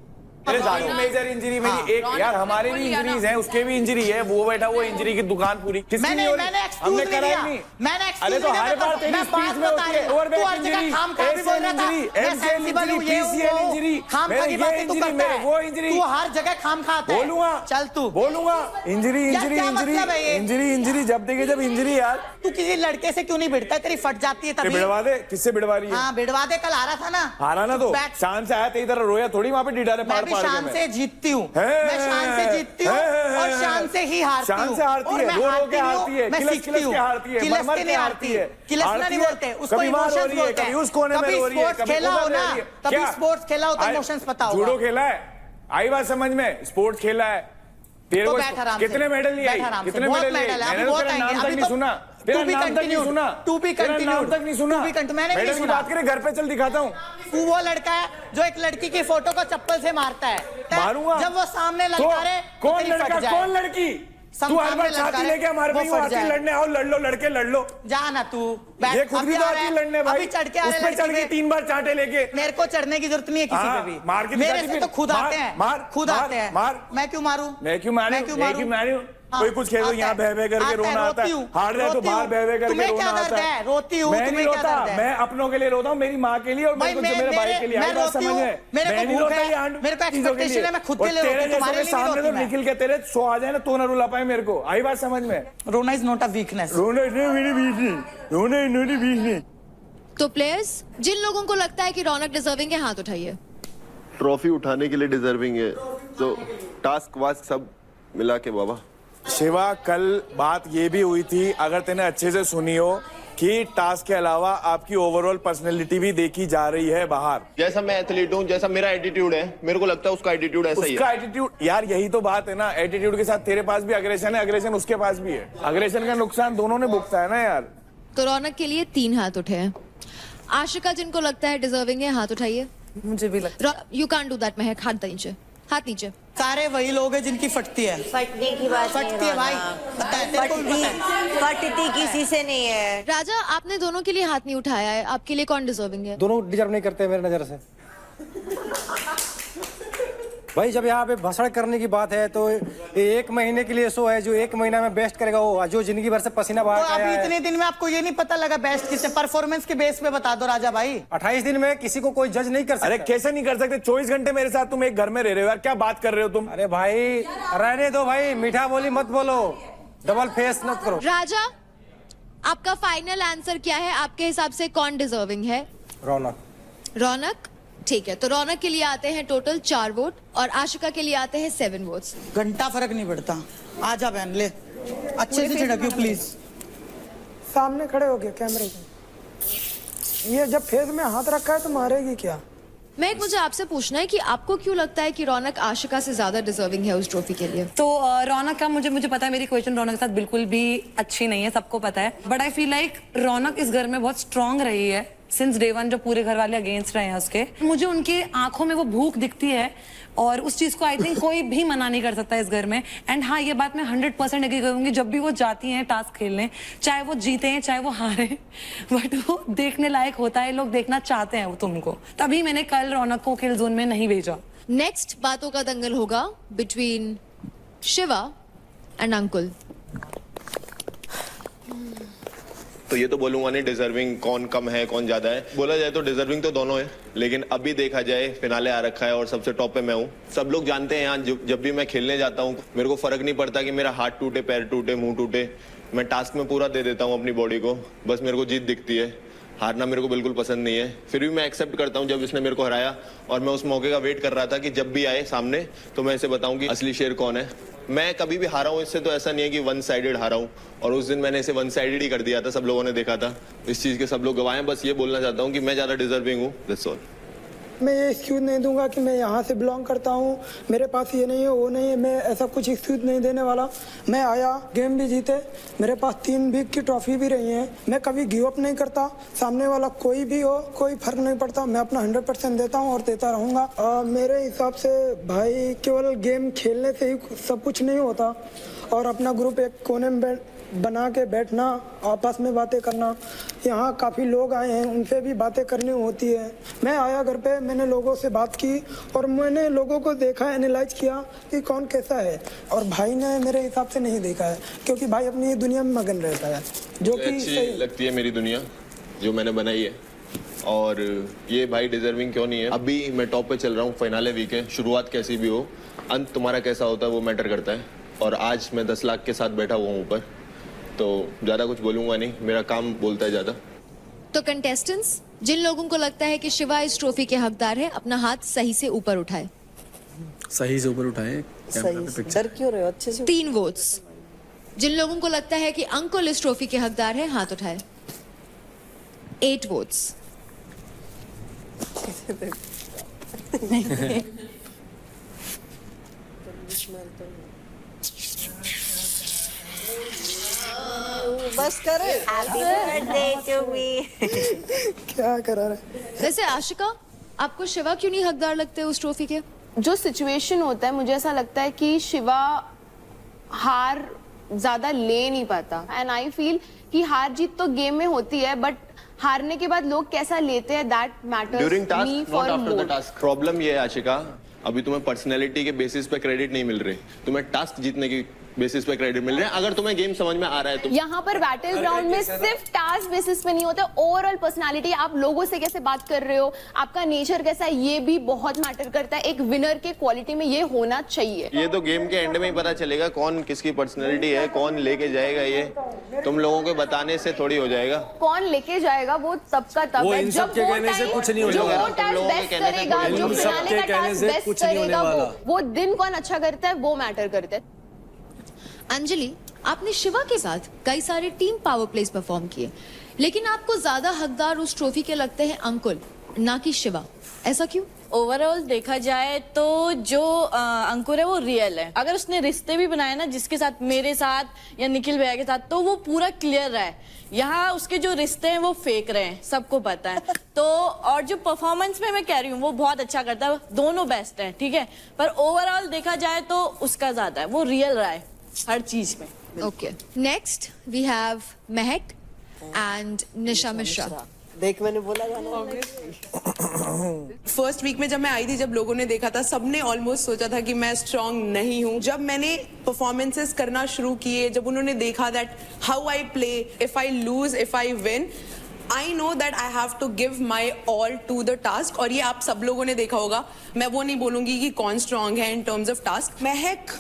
मेजर इंजरी मेरी एक, यार हमारे भी इंजरीज हैं, उसके भी इंजरी है, वो बैठा वो इंजरी की दुकान पूरी मैंने हमने कराई नहीं। मैंने अरे तो हर बार तेरी स्पीच में होती है over back injury, ACL injury, MCL injury, PCL injury, मेरे ये इंजरी, मेरे वो इंजरी, तू हर जगह खाम खाता है। बोलूंगा, चल तू बोलूंगा, injury injury injury injury injury, जब देखे जब इंजरी। यार तू किसी लड़के से क्यों नहीं भिड़ता? तेरी फट जाती है तभी। भिड़वा दे, किससे भिड़वा रही है? हाँ भिड़वा दे, कल आ रहा था ना, आ रहा ना, तो शाम से आया तेरी तरह रोया थोड़ी वहां पे, डीडा ने पार फाड़ के शान से जीतती हूँ, मैं शान से जीतती हूँ और शान से ही हारती हूँ। शान से हारती है, रो रो के हारती है, मैं किलस सीखती किलस हूँ, के हारती है, किलस मर के के नहीं हारती हारती है, है, किलसना नहीं बोलते, उसको कभी वहां रो इमोशंस रही है, बोलते कभी हैं। उस कोने में कभी रो रही है, स्पोर्ट्स कभी खेला हो उधर ना, रह रही है। कभी क्या? स्पोर्ट्स खेला हो तो इमोशंस पता होगा। जूडो खेला है, आई बात समझ में, स्पोर्ट्स खेला है, तेरे तो को बैठ आराम से, कितने मेडल लिए? बैठ आराम से, कितने बहुत मेडल लिए? मेडल है, मैंने अभी तो बहुत तेरा आएंगे, नाम तक अभी नहीं तो सुना, टू तेरा बी नाम तक नहीं कंटिन्यूड, सुना, टू बी तेरा नाम कंटिन्यूड, तक नहीं सुना। मैंने भी मेडल की सुना। बात करें, घर पे चल दिखाता हूँ। तू वो लड़का है जो एक लड़की की फोटो को चप्पल से मारता है, मारूंगा। जब वो सामने तो लड़का रहे तो कौन तेरी फट लड़का, जाए। कौन लड़की? सब तू हर सामने बार लड़का छाती रहे, लेके हमारे वो पे फट आती जाए। लड़ने, आओ लड़ लो, लड़के लड़ लो। जा ना तू बैठ, ये खुद अभी भी आ तो रहा आती है, लड़ने भाई, अभी चढ़ के आ उस रहे पे लड़की चढ़ के पे। 3 बार चांटे लेके। मेरे को चढ़ने की जरूरत नहीं है किसी हाँ, पे भी, मार के मेरे दिखाती से फिर। तो खुद मार, आते हैं, मार, खुद मार, आते हैं। मार। मैं क्यों मारूं? मैं क्यों मारूं? मैं क्यों मैं क्यों मारूं? हाँ, कोई कुछ खेल आता यहाँ है, बह बह करके आता है, रोना आता रोती है, हूँ, हार जाए तो रोती बाहर हूँ। बह बह करके तुम्हें रोना क्या आता दर्द है? रोती हूँ, मैं नहीं तुम्हें क्या रोता, दर्द है? मैं अपनों के लिए रोता हूँ, मेरी माँ के लिए और भाई मेरे भाई के लिए। मैं आई बात रोती समझ हूँ, में? मेरे मैं को नहीं भूख रोता है, ये आंड मेरे को चीजों के expectation लिए। है, मैं खुद और के लिए तेरे रोती हूँ, जैसे तुम्हारे के लिए नहीं सामने रोती तो मैं। निखिल के तेरे 100 आ जाए ना तो ना रुला पाए मेरे को। आई बात समझ में? रोना इज नॉट अ वीकनेस। रोना इतने मेरी वीक नहीं, रोना इतनी वीक नहीं। तो प्लेयर्स, जिन लोगों को लगता है कि रौनक डिजर्विंग है, हाथ उठाइए। ट्रॉफी उठाने के लिए डिजर्विंग है, तो टास्क वास्क सब मिला के बाबा। शिवा, कल बात ये भी हुई थी, अगर तूने अच्छे से सुनी हो, कि टास्क के अलावा आपकी ओवरऑल पर्सनैलिटी भी देखी जा रही है बाहर। जैसा मैं एथलीट हूँ, जैसा मेरा एटीट्यूड है, मेरे को लगता है उसका एटीट्यूड ऐसा ही उसका है। एटीट्यूड, यार यही तो बात है ना, एटीट्यूड के साथ तेरे पास भी अग्रेशन है, अग्रेशन उसके पास भी है, अग्रेशन का नुकसान दोनों ने भुगता है ना यार। तो रौनक के लिए 3 हाथ उठे हैं। आशिका, जिनको लगता है डिजर्विंग है, हाथ उठाइए। मुझे भी लगता यू कांट डू दैट महक, हाथ नीचे, हाथ नीचे। सारे वही लोग हैं जिनकी फटती है। फटने की बात फटती है भाई, पता है तेरे को भी पता है। फटती किसी से नहीं है। राजा, आपने दोनों के लिए हाथ नहीं उठाया है, आपके लिए कौन डिजर्विंग है? दोनों डिजर्व नहीं करते मेरे नज़र से। भाई जब यहाँ पे भाषण करने की बात है तो ये 1 महीने के लिए शो है, जो 1 महीना में बेस्ट करेगा वो, जो जिंदगी भर से पसीना बहा तो के आया अभी है। इतने दिन में आपको ये नहीं पता लगा बेस्ट किससे? परफॉर्मेंस के बेस पे बता दो राजा भाई। 28 दिन में किसी को कोई जज नहीं कर सकता। अरे कैसे नहीं कर सकते? 24 घंटे मेरे साथ तुम एक घर में रह रहे हो यार, क्या बात कर रहे हो तुम? अरे भाई रहने दो भाई, मीठा बोली मत बोलो, डबल फेस मत करो। राजा, आपका फाइनल आंसर क्या है? आपके हिसाब से कौन डिजर्विंग है? रौनक। रौनक, ठीक है। तो रौनक के लिए आते हैं टोटल 4 वोट और आशिका के लिए आते हैं 7 वोट्स। घंटा फर्क नहीं पड़ता। आजा बहन ले, अच्छे से छिड़कियो प्लीज। सामने खड़े हो गए कैमरे के। ये जब फेस में हाथ रखा है तो मारेगी क्या? महक, मुझे आपसे पूछना है कि आपको क्यों लगता है कि रौनक आशिका से ज्यादा डिजर्विंग है उस ट्रॉफी के लिए? तो रौनक का मुझे पता है, मेरी क्वेश्चन रौनक के साथ बिल्कुल भी अच्छी नहीं है, सबको पता है, बट आई फील लाइक रौनक इस घर में बहुत स्ट्रांग रही है सिंस डे 1, जो पूरे घर वाले अगेंस्ट रहे हैं उसके। मुझे उनके आंखों में वो भूख दिखती है और उस चीज को आई थिंक कोई भी मना नहीं कर सकता इस घर में। एंड हाँ, ये बात मैं 100% एग्री करूंगी, जब भी वो जाती हैं टास्क खेलने, चाहे वो जीते हैं चाहे वो हारे, बट वो देखने लायक होता है, लोग देखना चाहते हैं वो तुमको, तभी मैंने कल रौनक को किल जोन में नहीं भेजा। नेक्स्ट बातों का दंगल होगा बिटवीन शिवा एंड अंकुल। तो ये तो बोलूंगा नहीं डिजर्विंग कौन कम है कौन ज्यादा है, बोला जाए तो डिजर्विंग तो दोनों है, लेकिन अभी देखा जाए फिनाले आ रखा है और सबसे टॉप पे मैं हूँ। सब लोग जानते हैं यहाँ, जब भी मैं खेलने जाता हूँ मेरे को फर्क नहीं पड़ता कि मेरा हाथ टूटे, पैर टूटे, मुंह टूटे, मैं टास्क में पूरा दे देता हूँ अपनी बॉडी को, बस मेरे को जीत दिखती है, हारना मेरे को बिल्कुल पसंद नहीं है। फिर भी मैं एक्सेप्ट करता हूँ जब इसने मेरे को हराया, और मैं उस मौके का वेट कर रहा था कि जब भी आए सामने तो मैं इसे बताऊं कि असली शेर कौन है। मैं कभी भी हारा हूँ इससे, तो ऐसा नहीं है कि 1 साइडेड हारा हूँ, और उस दिन मैंने इसे 1 साइडेड ही कर दिया था, सब लोगों ने देखा था, इस चीज के सब लोग गवाह हैं। बस ये बोलना चाहता हूँ कि मैं ज्यादा डिजर्विंग हूँ, दैट्स ऑल। मैं ये एक्सक्यूज नहीं दूंगा कि मैं यहाँ से बिलोंग करता हूँ, मेरे पास ये नहीं है वो नहीं है, मैं ऐसा कुछ एक्सक्यूज नहीं देने वाला। मैं आया, गेम भी जीते, मेरे पास 3 वीक की ट्रॉफी भी रही है, मैं कभी गिव अप नहीं करता, सामने वाला कोई भी हो कोई फर्क नहीं पड़ता, मैं अपना 100% देता हूँ और देता रहूँगा। मेरे हिसाब से भाई केवल गेम खेलने से ही सब कुछ नहीं होता, और अपना ग्रुप एक कोने में बना के बैठना, आपस में बातें करना, यहाँ काफ़ी लोग आए हैं उनसे भी बातें करनी होती है। मैं आया घर पे, मैंने लोगों से बात की और मैंने लोगों को देखा, एनालाइज किया कि कौन कैसा है, और भाई ने मेरे हिसाब से नहीं देखा है, क्योंकि भाई अपनी दुनिया में मगन रहता है, जो कि अच्छी लगती है मेरी दुनिया जो मैंने बनाई है, और ये भाई डिजर्विंग क्यों नहीं है। अभी मैं टॉप पे चल रहा हूँ, फाइनल वीक है, शुरुआत कैसी भी हो, अंत तुम्हारा कैसा होता है वो मैटर करता है, और आज मैं 10 लाख के साथ बैठा हुआ हूँ ऊपर, तो ज्यादा कुछ बोलूंगा नहीं, मेरा काम बोलता है ज्यादा। तो कंटेस्टेंट्स, जिन लोगों को लगता है कि शिवा इस ट्रॉफी के हकदार है, अपना हाथ सही से ऊपर उठाए। सही से ऊपर उठाए कैमरा पे पिक्चर। डर क्यों रहे हो? अच्छे से 3 वोट्स। जिन लोगों को लगता है कि अंकुल इस ट्रॉफी के हकदार हैं, हाथ उठाए। 8 वोट्स। बस करे। Happy birthday to me. क्या करा रहा है? वैसे आशिका, आपको शिवा क्यों नहीं हकदार लगते उस ट्रॉफी के? जो सिचुएशन होता है, मुझे ऐसा लगता है कि शिवा हार ज्यादा ले नहीं पाता, एंड आई फील कि हार जीत तो गेम में होती है, बट हारने के बाद लोग कैसा लेते हैं, that matters during task, me not for after the more. Task. Problem ये है आशिका, अभी तुम्हें पर्सनैलिटी के बेसिस पे क्रेडिट नहीं मिल रही, तुम्हें टास्क जीतने की बेसिस पे क्रेडिट मिल रहे हैं। अगर तुम्हें गेम समझ में आ रहा है तो यहाँ पर बैटल ग्राउंड में सिर्फ टास्क बेसिस पे नहीं होता, ओवरऑल पर्सनालिटी, आप लोगों से कैसे बात कर रहे हो, आपका नेचर कैसा है, ये भी बहुत मैटर करता है। एक विनर के क्वालिटी में ये होना चाहिए। ये तो गेम के एंड में ही पता चलेगा कौन किसकी पर्सनैलिटी है, कौन लेके जाएगा। ये तुम लोगों के बताने से थोड़ी हो जाएगा। कौन लेके जाएगा वो सबका तब वो है इन जब सबके वो कहने से टाइम कुछ नहीं होने जो वाला। वो टास्क बेस्ट करेगा, जो इन फिनाले सबके का कहने टास्क से बेस्ट कुछ नहीं होने करेगा, वाला। वो दिन कौन अच्छा करता है वो मैटर करता है। अंजलि, आपने शिवा के साथ कई सारे टीम पावर प्लेस परफॉर्म किए, लेकिन आपको ज्यादा हकदार उस ट्रॉफी के लगते हैं अंकुल, ना कि शिवा। ऐसा क्यों? ओवरऑल देखा जाए तो जो अंकुर है वो रियल है। अगर उसने रिश्ते भी बनाए ना जिसके साथ, मेरे साथ या निखिल भैया के साथ, तो वो पूरा क्लियर रहा है। यहाँ उसके जो रिश्ते हैं वो फेक रहे हैं, सबको पता है। तो और जो परफॉर्मेंस में मैं कह रही हूँ वो बहुत अच्छा करता है, दोनों बेस्ट है, ठीक है, पर ओवरऑल देखा जाए तो उसका ज्यादा है, वो रियल रहा है हर चीज में। Okay, next we have Mahak and निशा मिश्रा। देख, मैंने बोला गाना। फर्स्ट वीक में जब मैं आई थी, जब लोगों ने देखा था, सबने ऑलमोस्ट सोचा था कि मैं स्ट्रांग नहीं हूँ। जब मैंने परफॉर्मेंसेस करना शुरू किए, जब उन्होंने देखा that how I play, if I lose, if I win, I know that I have to give my all to the task. और ये आप सब लोगों ने देखा होगा। मैं वो नहीं बोलूंगी कि कौन स्ट्रांग है इन टर्म्स ऑफ टास्क। महक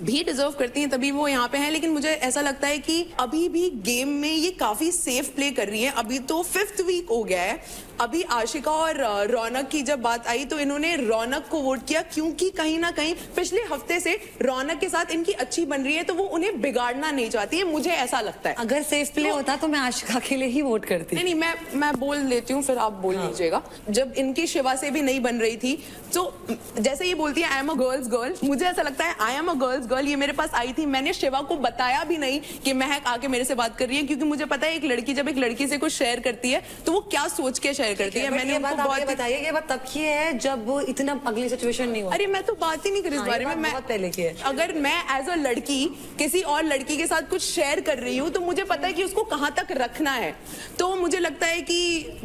भी डिजर्व करती हैं, तभी वो यहाँ पे हैं, लेकिन मुझे ऐसा लगता है कि अभी भी गेम में ये काफी सेफ प्ले कर रही है। अभी तो 5th वीक हो गया है। अभी आशिका और रौनक की जब बात आई तो इन्होंने रौनक को वोट किया, क्योंकि कहीं ना कहीं पिछले हफ्ते से रौनक के साथ इनकी अच्छी बन रही है, तो वो उन्हें बिगाड़ना नहीं चाहती है, मुझे ऐसा लगता है। अगर सेफ प्ले होता तो मैं आशिका के लिए ही वोट करती। नहीं, मैं बोल लेती हूँ, फिर आप बोल लीजिएगा। जब इनकी शिवा से भी नहीं बन रही थी, तो जैसे ये बोलती है I am a girls girl, मुझे ऐसा लगता है I am a girls girl. ये मेरे पास आई थी, मैंने शिवा को बताया भी नहीं कि महक आके मेरे से बात कर रही है, क्योंकि मुझे पता है एक लड़की जब एक लड़की से कुछ शेयर करती है तो वो क्या सोच के शेयर करती है। मैंने उनको बहुत बताइए, ये बात तब की है जब वो इतना अगली सिचुएशन नहीं हुआ। अरे मैं तो बात ही नहीं करी इस बारे में। मैं बहुत पहले की है। अगर मैं एज अ लड़की किसी और लड़की के साथ कुछ शेयर कर रही हूँ तो मुझे पता है कि उसको कहाँ तक रखना है। तो मुझे लगता है कि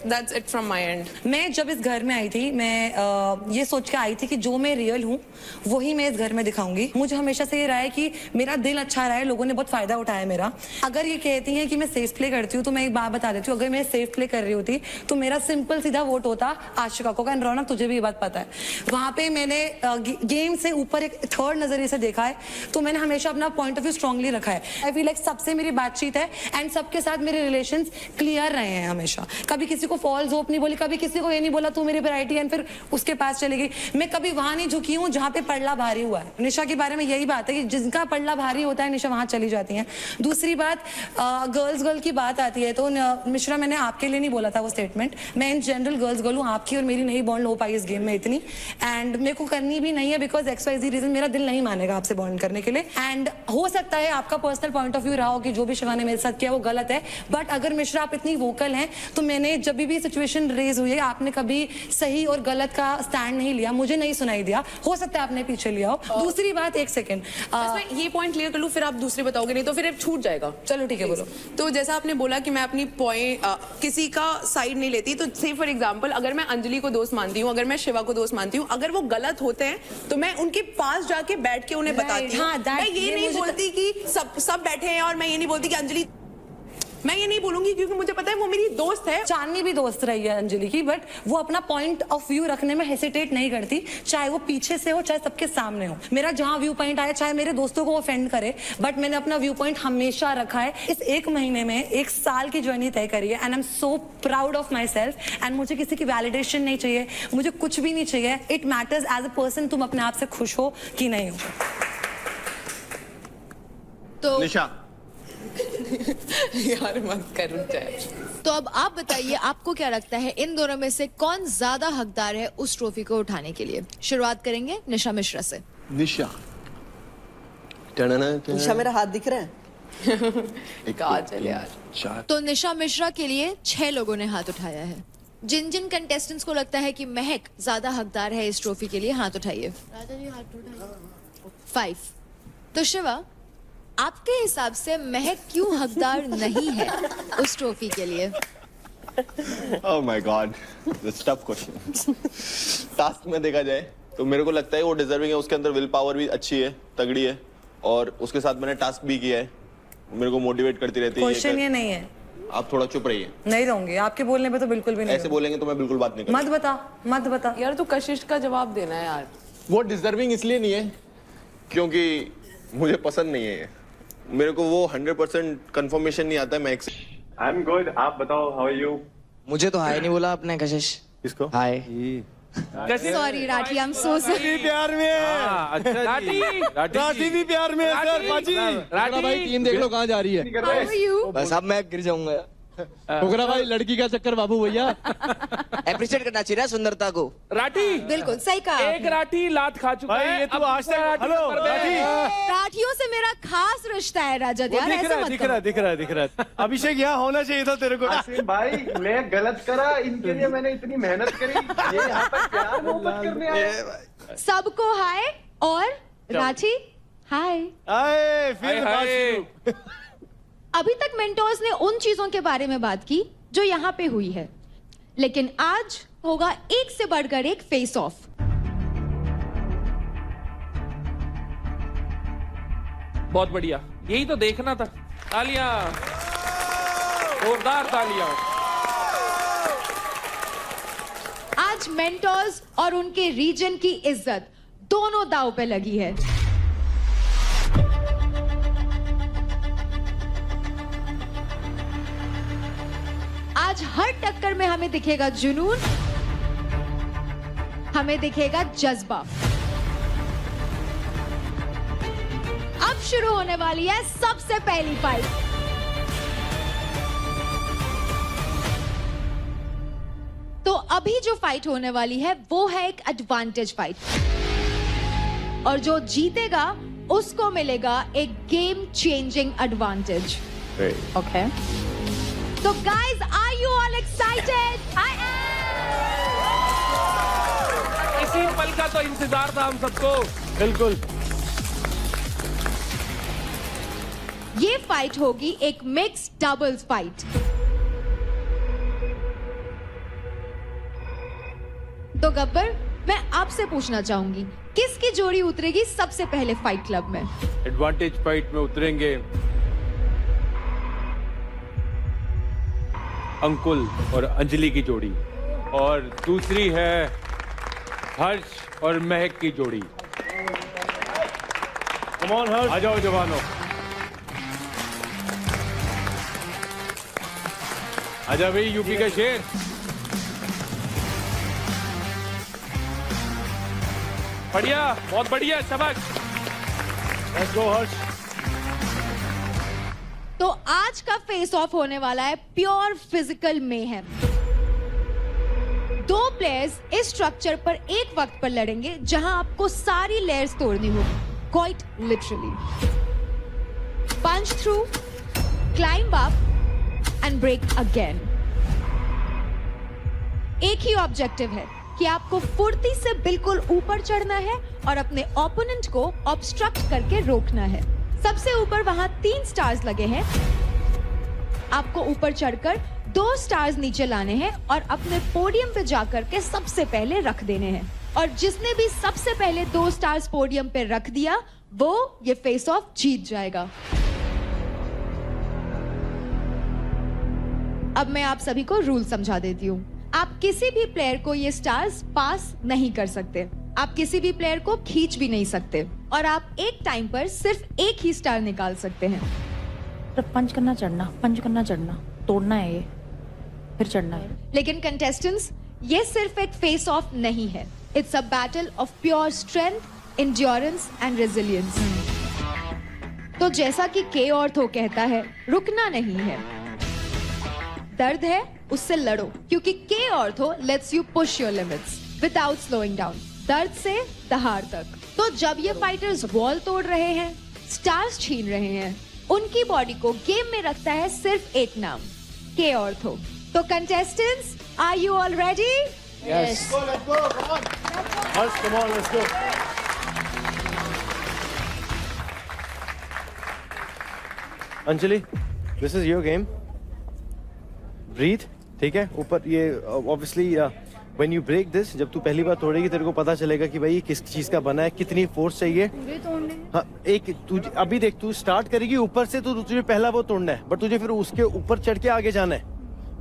that's it from my end। मैं जब इस घर में आई थी, मैं ये सोच के आई थी कि जो मैं रियल हूँ वही मैं इस घर में दिखाऊंगी। मुझे हमेशा से ये रहा है कि मेरा दिल अच्छा रहा है, लोगों ने बहुत फायदा उठाया मेरा। अगर ये कहती हैं कि मैं सेफ प्ले करती हूँ तो मैं एक बात बता देती हूँ, अगर मैं सेफ प्ले कर रही होती तो मेरा सिंपल सीधा वोट होता आशिका को। एंड रौनक, तुझे भी ये बात पता है, वहां पे मैंने गेम से ऊपर एक थर्ड नजरिए से देखा है, तो मैंने हमेशा अपना पॉइंट ऑफ व्यू स्ट्रांगली रखा है। आई फील लाइक सबसे मेरी बातचीत है एंड सबके साथ मेरे रिलेशंस क्लियर रहे हैं हमेशा। कभी किसी को फॉल्स होप नहीं बोली, कभी किसी को ये नहीं बोला तू मेरी वैरायटी एंड फिर उसके पास चली गई। मैं कभी वहां नहीं झुकी हूँ जहाँ पे पड़ला भारी हुआ है। निशा के बारे में यही बात है कि जिनका पड़ला भारी होता है निशा वहां चली जाती है। दूसरी बात, गर्ल की बात आती है तो मिश्रा, मैंने आपके लिए नहीं बोला था वो स्टेटमेंट, मैं इन जनरल गर्ल्स गर्ल हूँ। आपकी और मेरी नहीं बॉन्ड हो पाई इस गेम में इतनी, एंड मेरे को करनी भी नहीं है बिकॉज XYZ रीजन मेरा दिल नहीं मानेगा आपसे बॉन्ड करने के लिए। एंड हो सकता है आपका पर्सनल पॉइंट ऑफ व्यू रहा हो कि जो भी शिवा ने मेरे साथ किया वो गलत है, बट अगर मिश्रा आप इतनी वोकल हैं तो मैंने जब भी सिचुएशन रेज हुई है आपने कभी सही और गलत का स्टैंड नहीं लिया, मुझे नहीं सुनाई दिया। हो सकता है आपने पीछे लिया हो। दूसरी बात, एक सेकेंड, ये पॉइंट क्लियर कर लूं, फिर आप दूसरे बताओगे, नहीं तो फिर छूट जाएगा। चलो ठीक है, बोलो। तो जैसा आपने बोला कि मैं अपनी पॉइंट किसी का साइड नहीं लेती, तो से फॉर एग्जांपल अगर मैं अंजलि को दोस्त मानती हूँ, अगर मैं शिवा को दोस्त मानती हूँ, अगर वो गलत होते हैं तो मैं उनके पास जाके बैठ के उन्हें बताती हूँ। मैं ये नहीं बोलती कि सब बैठे हैं, और मैं ये नहीं बोलती कि अंजलि मैं ये नहीं बोलूंगी क्योंकि मुझे पता है वो मेरी दोस्त है। चांदनी भी दोस्त रही है अंजलि की, बट वो अपना पॉइंट ऑफ व्यू रखने में हेसिटेट नहीं करती, चाहे वो पीछे से हो चाहे सबके सामने हो। मेरा जहां व्यू पॉइंट आया, चाहे मेरे दोस्तों को ऑफेंड करे, बट मैंने अपना व्यू पॉइंट हमेशा रखा है। इस 1 महीने में 1 साल की जर्नी तय करी है and I am so proud of my self. And मुझे किसी की वैलिडेशन नहीं चाहिए, मुझे कुछ भी नहीं चाहिए। It matters as a person तुम अपने आप से खुश हो कि नहीं हो। तो निशा यार मत करो चाहे। तो अब आप बताइए, आपको क्या लगता है इन दोनों में से कौन ज्यादा हकदार है उस ट्रॉफी को उठाने के लिए? शुरुआत करेंगे निशा मिश्रा से। निशा निशा मेरा हाथ दिख रहा है? काजल यार। तो निशा मिश्रा के लिए 6 लोगों ने हाथ उठाया है। जिन जिन कंटेस्टेंट्स को लगता है कि महक ज्यादा हकदार है इस ट्रॉफी के लिए, हाथ उठाइए। राजा जी हाथ उठाइए। 5। तो शिवा, आपके हिसाब से महक क्यों हकदार नहीं है उस ट्रॉफी के लिए? Oh my God, that's tough question. Task में देखा जाए तो मेरे को लगता है वो डिजर्विंग है, उसके अंदर विल पावर भी अच्छी है, तगड़ी है, और उसके साथ मैंने टास्क भी किया है, मेरे को मोटिवेट करती रहती है। क्वेश्चन ये नहीं है। आप थोड़ा चुप रहिए। नहीं रहूंगी, आपके बोलने पे तो बिल्कुल भी नहीं। ऐसे बोलेंगे तो मैं बिल्कुल बात नहीं मत बता, मत बता यार। तू कशिश का जवाब देना है यार। वो डिजर्विंग इसलिए नहीं है क्योंकि मुझे पसंद नहीं है, मेरे को वो 100% कंफर्मेशन नहीं आता है मैक्स। आई एम गुड, आप बताओ, हाउ आर यू? मुझे तो हाय नहीं बोला आपने कशिश। किसको? Hi. Sorry Rathi, I am so sorry. प्यार में है। राठी भी प्यार में है सर। बाजी राठी भाई टीम देख लो कहाँ जा रही है। How are you? बस अब मैं गिर जाऊंगा। ठोकरा भाई लड़की का चक्कर बाबू भैया। अप्रिशिएट करना चाहिए सुंदरता को। राठी बिल्कुल सही कहा। एक राठी लात खा चुका है। ये तू आज तक हेलो राठी। राठियों से मेरा खास रिश्ता है राजा यार, ऐसे मत करो। दिख रहा है। अभिषेक यहाँ होना चाहिए था तेरे को। आसिम भाई मैं गलत करा, इनके लिए मैंने इतनी मेहनत करी, ये यहाँ पर प्यार मोहब्बत करने आए। सबको हाय और राठी हाय। फिर अभी तक मेंटोर्स ने उन चीजों के बारे में बात की जो यहाँ पे हुई है, लेकिन आज होगा एक से बढ़कर एक फेस ऑफ। बहुत बढ़िया, यही तो देखना था। तालियां, जोरदार तालियां। आज मेंटोर्स और उनके रीजन की इज्जत दोनों दांव पे लगी है। आज हर टक्कर में हमें दिखेगा जुनून, हमें दिखेगा जज्बा। अब शुरू होने वाली है सबसे पहली फाइट। तो अभी जो फाइट होने वाली है वो है एक एडवांटेज फाइट, और जो जीतेगा उसको मिलेगा एक गेम चेंजिंग एडवांटेज। ओके, तो guys are you all excited? I am. इसी पल का तो इंतजार था हम सबको। बिल्कुल। ये फाइट होगी एक मिक्स डबल्स फाइट। तो गब्बर, मैं आपसे पूछना चाहूंगी, किसकी जोड़ी उतरेगी सबसे पहले फाइट क्लब में? एडवांटेज फाइट में उतरेंगे अंकुल और अंजलि की जोड़ी, और दूसरी है हर्ष और महक की जोड़ी। कम ऑन हर्ष, आ जाओ जवानों, आजा भाई यूपी का शेर। बढ़िया, बहुत बढ़िया, शाबाश। लेट्स गो हर्ष। तो आज का फेस ऑफ होने वाला है प्योर फिजिकल मेहम। 2 प्लेयर्स इस स्ट्रक्चर पर एक वक्त पर लड़ेंगे जहां आपको सारी लेयर्स तोड़नी होगी, quite literally. Punch through, climb up and break again. एक ही ऑब्जेक्टिव है कि आपको फुर्ती से बिल्कुल ऊपर चढ़ना है और अपने ओपोनेंट को ऑब्स्ट्रक्ट करके रोकना है। सबसे ऊपर वहां 3 स्टार्स लगे हैं, आपको ऊपर चढ़कर 2 स्टार्स नीचे लाने हैं और अपने पोडियम पे जाकर के सबसे पहले रख देने हैं। और जिसने भी सबसे पहले 2 स्टार्स पोडियम पे रख दिया वो ये फेस ऑफ जीत जाएगा। अब मैं आप सभी को रूल समझा देती हूँ। आप किसी भी प्लेयर को ये स्टार्स पास नहीं कर सकते, आप किसी भी प्लेयर को खींच भी नहीं सकते, और आप एक टाइम पर सिर्फ एक ही स्टार निकाल सकते हैं। तो पंच करना चढ़ना, तोड़ना है ये, फिर चढ़ना है। लेकिन कंटेस्टेंट्स, ये सिर्फ एक फेस ऑफ नहीं है, it's a battle of pure strength, endurance and resilience. तो जैसा कि के ऑर्थो कहता है, रुकना नहीं है, दर्द है उससे लड़ो, क्योंकि के ortho let's you push your limits without slowing down, दर्द से दहाड़ तक। तो जब ये फाइटर्स वॉल तोड़ रहे हैं, स्टार्स छीन रहे हैं, उनकी बॉडी को गेम में रखता है सिर्फ एक नाम, के ऑर्थो। तो contestants, are you all ready? Yes. Let's go. Come on. Come on. Let's go. Anjali, this is your game. Breathe. ठीक है, ऊपर ये obviously when you break this, जब तू पहली बार तोड़ेगी तेरे को पता चलेगा कि भाई ये किस चीज का बना है, कितनी फोर्स चाहिए। हाँ, एक तू अभी देख, तू स्टार्ट करेगी ऊपर से तो तुझे पहला वो तोड़ना है, बट तुझे फिर उसके ऊपर चढ़ के आगे जाना है।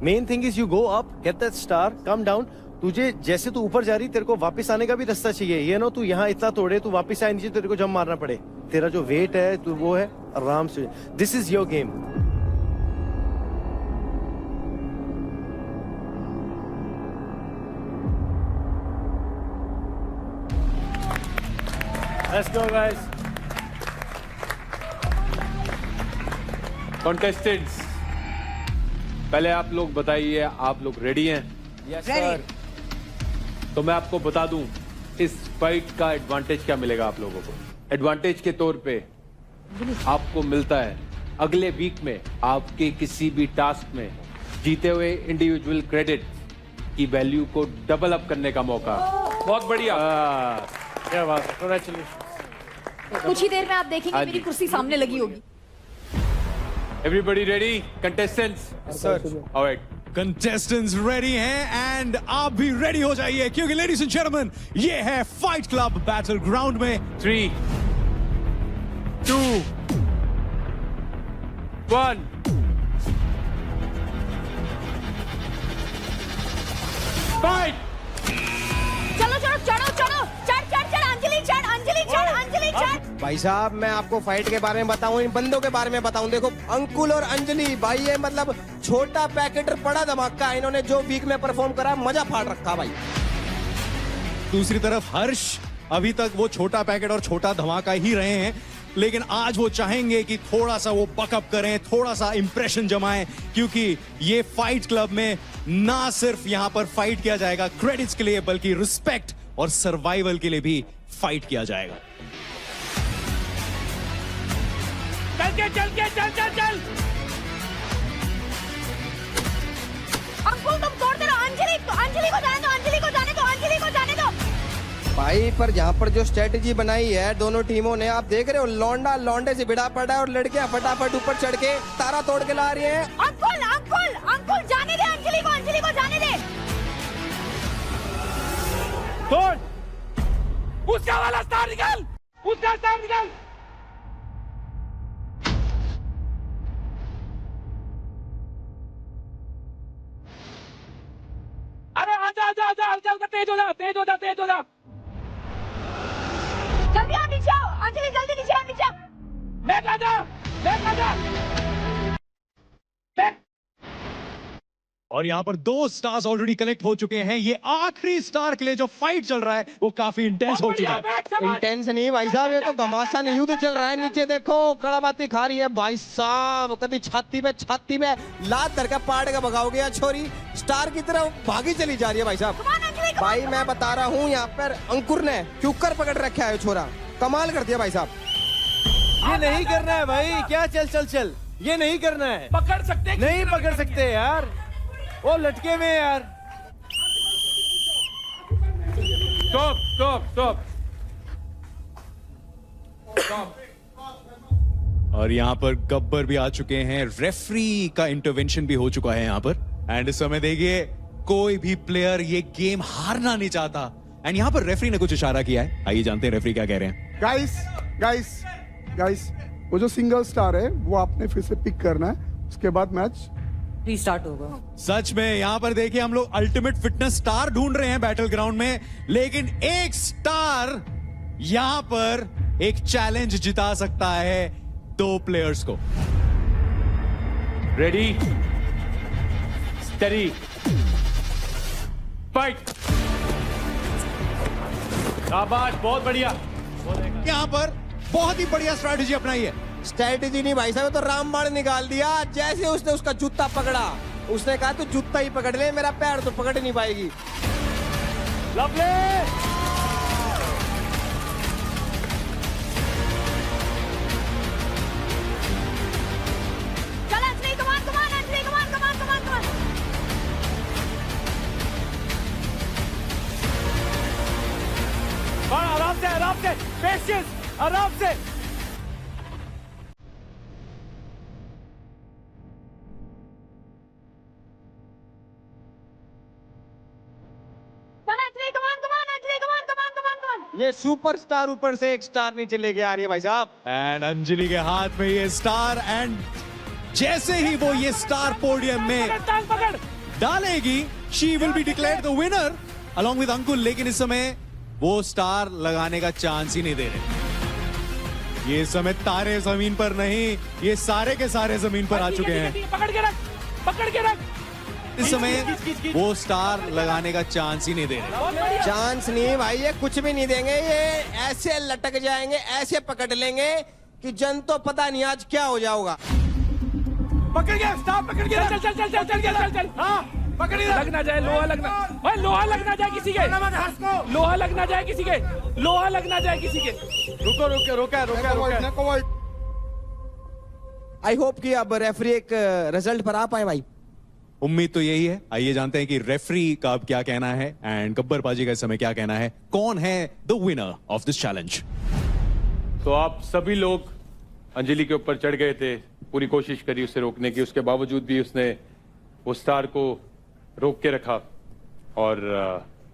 Main thing is you go up, get that star, come down. तुझे जैसे तू ऊपर जा रही, तेरे को वापस आने का भी रास्ता चाहिए। ये ना तू यहाँ इतना तोड़े, तू वापस आए नीचे, तेरे को जंप मारना पड़े। तेरा जो वेट है तो वो है आराम से। This is your game. Let's go, guys. Contestants, पहले आप लोग बताइए, आप लोग रेडी हैं? Yes, sir. तो मैं आपको बता दूं, इस फाइट का एडवांटेज क्या मिलेगा आप लोगों को। एडवांटेज के तौर पे आपको मिलता है अगले वीक में आपके किसी भी टास्क में जीते हुए इंडिविजुअल क्रेडिट की वैल्यू को डबल अप करने का मौका। बहुत बढ़िया, क्या बात, कांग्रेचुलेशन। कुछ ही देर में आप देखेंगे मेरी कुर्सी सामने लगी होगी। Everybody ready? Contestants? Sir. All right. Contestants ready हैं एंड आप भी रेडी हो जाइए, क्योंकि लेडीज एंड जेंटलमैन, ये है फाइट क्लब बैटल ग्राउंड में 3, 2, 1. Fight! चलो चलो चढ़ो चढ़ो, चढ़ चढ़ चढ़, अंजलि चढ़, अंजलि चढ़, अंजलि चढ़। भाई साहब, मैं आपको फाइट के बारे में बताऊं, इन बंदों के बारे में बताऊं। देखो, अंकुल और अंजलि भाई, ये मतलब छोटा पैकेट बड़ा धमाका। इन्होंने जो वीक में परफॉर्म करा, मजा फाड़ रखा भाई। दूसरी तरफ हर्ष अभी तक वो छोटा पैकेट और छोटा धमाका ही रहे हैं, लेकिन आज वो चाहेंगे कि थोड़ा सा वो बकअप करें, थोड़ा सा इंप्रेशन जमाएं, क्योंकि ये फाइट क्लब में ना सिर्फ यहां पर फाइट किया जाएगा क्रेडिट्स के लिए, बल्कि रिस्पेक्ट और सर्वाइवल के लिए भी फाइट किया जाएगा। चल। अंकुल तुम तोड़ दे रहे हो, अंजलि को जाने दो, अंजलि को जाने दो, अंजलि को जाने दो। भाई, पर यहाँ पर जो स्ट्रेटेजी बनाई है दोनों टीमों ने, आप देख रहे हो, लौंडा लौंडे से भिड़ा पड़ा है और लड़कियां फटाफट ऊपर चढ़ के तारा तोड़ के ला रही हैं। अंकुल अंकुल अंकुल जाने दे, अंजलि को जाने दे। तोड़, उसका वाला स्टार निकाल, उसका स्टार निकाल। अरे आजा, तेज हो जा। जल्दी आओ, नीचे आओ, अंजलि जल्दी नीचे आओ। बैठ आजा। और यहाँ पर 2 स्टार्स ऑलरेडी कलेक्ट हो चुके हैं। ये आखिरी स्टार के लिए जो फाइट चल रहा है वो काफी इंटेंस हो चुका है। इंटेंस नहीं भाई साहब, ये तो घमासान युद्ध चल रहा है। नीचे देखो, कड़ाबाती खा रही है भाई साहब। कभी छाती में लात धर के पाड़ के भगाओगे या छोरी स्टार की तरफ भागी चली जा रही है भाई साहब। भाई मैं बता रहा हूँ, यहाँ पर अंकुर ने क्यूकर पकड़ रखा है, छोरा कमाल कर दिया भाई साहब। ये नहीं करना है भाई, क्या चल, ये नहीं करना है। पकड़ सकते नहीं, पकड़ सकते यार, वो लटके में यार। स्टॉप। और यहाँ पर गब्बर भी आ चुके हैं, रेफरी का इंटरवेंशन भी हो चुका है यहाँ पर। एंड इस समय देखिए, कोई भी प्लेयर ये गेम हारना नहीं चाहता। एंड यहाँ पर रेफरी ने कुछ इशारा किया है, आइए जानते हैं रेफरी क्या कह रहे हैं। गाइस, वो जो सिंगल स्टार है वो आपने फिर से पिक करना है, उसके बाद मैच रीस्टार्ट होगा। सच में यहाँ पर देखिए हम लोग अल्टीमेट फिटनेस स्टार ढूंढ रहे हैं बैटल ग्राउंड में, लेकिन एक स्टार यहाँ पर एक चैलेंज जिता सकता है 2 प्लेयर्स को। Ready, study, fight. शाबाश, बहुत बढ़िया। यहाँ पर बहुत ही बढ़िया स्ट्रैटेजी अपनाई है। स्ट्रैटेजी नहीं भाई साहब, तो रामबाण निकाल दिया। जैसे उसने उसका जूता पकड़ा, उसने कहा तू जूता ही पकड़ ले, मेरा पैर तो पकड़ नहीं पाएगी। लवली। आराम से, पेशेंस, आराम से। ये सुपरस्टार ऊपर से एक स्टार नीचे लेके आ रही है भाई साहब। एंड अंजलि के हाथ में ये स्टार, एंड जैसे ही वो ये स्टार पोडियम में डालेगी, she will be declared the winner along with Ankul. लेकिन इस समय वो स्टार लगाने का चांस ही नहीं दे रहे। ये समय तारे जमीन पर नहीं, ये सारे के सारे जमीन पर आ चुके हैं। पकड़ के रख, पकड़ के रख। इस समय वो स्टार लगाने का चांस ही नहीं दे रहे। चांस नहीं भाई, ये कुछ भी नहीं देंगे। ये ऐसे लटक जाएंगे, ऐसे पकड़ लेंगे कि जन तो पता नहीं आज क्या हो जाओगा। पकड़ गया, स्टार पकड़ गया। चल चल चल चल चल चल चल। हाँ, पकड़ गया। लग ना जाए, लोहा लगना, ओए लोहा लग ना जाए किसी के, लोहा लग ना जाए किसी के, लोहा लग ना जाए किसी के। रुको रुको रुको रुको रुको। आई होप कि अब रेफरी एक रिजल्ट पर आ पाए भाई। उम्मीद तो यही है। आइए जानते हैं कि रेफरी का अब क्या कहना है एंड गब्बर पाजी का इस समय क्या कहना है। कौन है the winner of this challenge? तो आप सभी लोग अंजलि के ऊपर चढ़ गए थे, पूरी कोशिश करी उसे रोकने की, उसके बावजूद भी उसने वो स्टार को रोक के रखा। और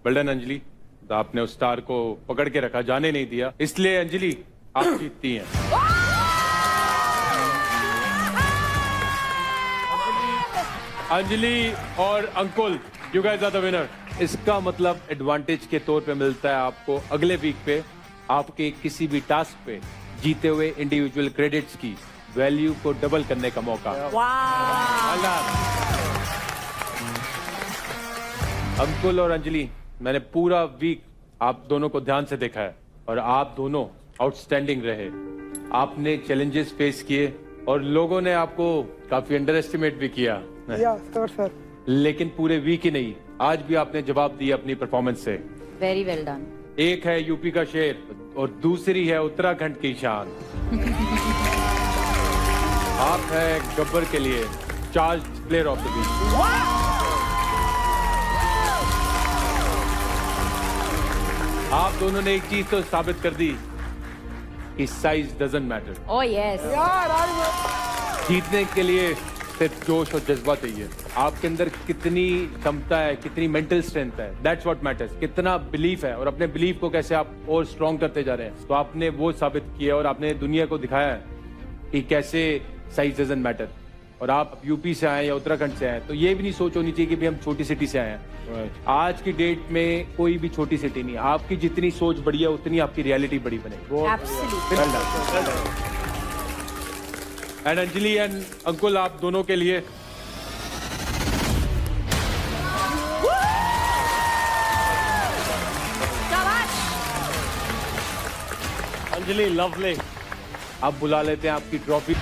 वेल अंजलि, आपने उस स्टार को पकड़ के रखा, जाने नहीं दिया, इसलिए अंजलि आप जीतती हैं। अंजलि और Ankul, you guys are the winner. इसका मतलब एडवांटेज के तौर पे मिलता है आपको अगले वीक पे आपके किसी भी टास्क पे जीते हुए इंडिविजुअल क्रेडिट्स की वैल्यू को डबल करने का मौका। अंकुल और अंजलि, मैंने पूरा वीक आप दोनों को ध्यान से देखा है और आप दोनों आउटस्टैंडिंग रहे। आपने चैलेंजेस फेस किए और लोगों ने आपको काफी अंडर एस्टिमेट भी किया। सर। लेकिन पूरे वीक ही नहीं, आज भी आपने जवाब दिया अपनी परफॉर्मेंस से। Very well done. एक है यूपी का शेर और दूसरी है उत्तराखंड की शान। आप है गब्बर के लिए charge player of the week. आप दोनों ने एक चीज तो साबित कर दी कि size doesn't matter. Oh yes. जीतने के लिए सिर्फ जोश और जज्बा चाहिए। आपके अंदर कितनी क्षमता है, कितनी मेंटल स्ट्रेंथ है, दैट्स व्हाट मैटर्स। कितना बिलीफ है और अपने बिलीफ को कैसे आप और स्ट्रॉन्ग करते जा रहे हैं। तो आपने वो साबित किया और आपने दुनिया को दिखाया है कि कैसे साइज डजंट मैटर। और आप यूपी से आए या उत्तराखंड से आए तो ये भी नहीं सोच होनी चाहिए कि भी हम छोटी सिटी से आए हैं। आज की डेट में कोई भी छोटी सिटी नहीं। आपकी जितनी सोच बड़ी है उतनी आपकी रियलिटी बड़ी बनेगी। एंड अंजलि एंड अंकुल, आप दोनों के लिए अंजलि लवली, आप बुला लेते हैं आपकी ट्रॉफी।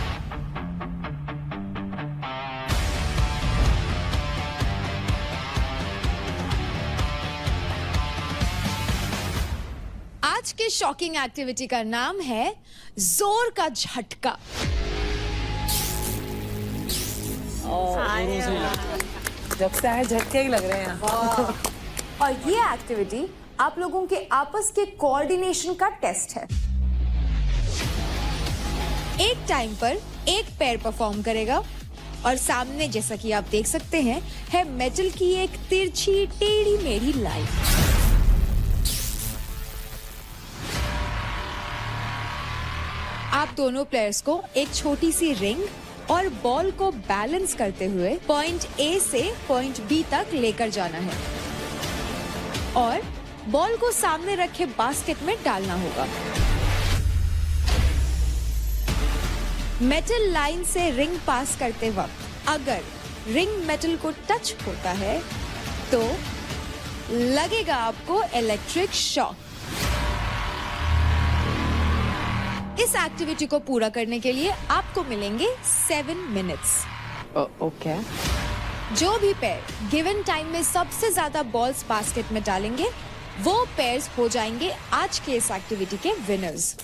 आज के शॉकिंग एक्टिविटी का नाम है जोर का झटका। जब से आए झटके ही लग रहे हैं। और ये एक्टिविटी आप लोगों के आपस के कोऑर्डिनेशन का टेस्ट है। एक टाइम पर एक पैर परफॉर्म करेगा और सामने, जैसा कि आप देख सकते हैं, है मेटल की एक तिरछी टेढ़ी मेढ़ी लाइन। आप दोनों प्लेयर्स को एक छोटी सी रिंग और बॉल को बैलेंस करते हुए पॉइंट ए से पॉइंट बी तक लेकर जाना है और बॉल को सामने रखे बास्केट में डालना होगा। मेटल लाइन से रिंग पास करते वक्त अगर रिंग मेटल को टच होता है तो लगेगा आपको इलेक्ट्रिक शॉक। इस एक्टिविटी को पूरा करने के लिए आपको मिलेंगे 7 मिनट्स। ओके। जो भी पेयर गिवन टाइम में सबसे ज्यादा बॉल्स बास्केट में डालेंगे वो पेयर्स हो जाएंगे आज के इस एक्टिविटी के विनर्स।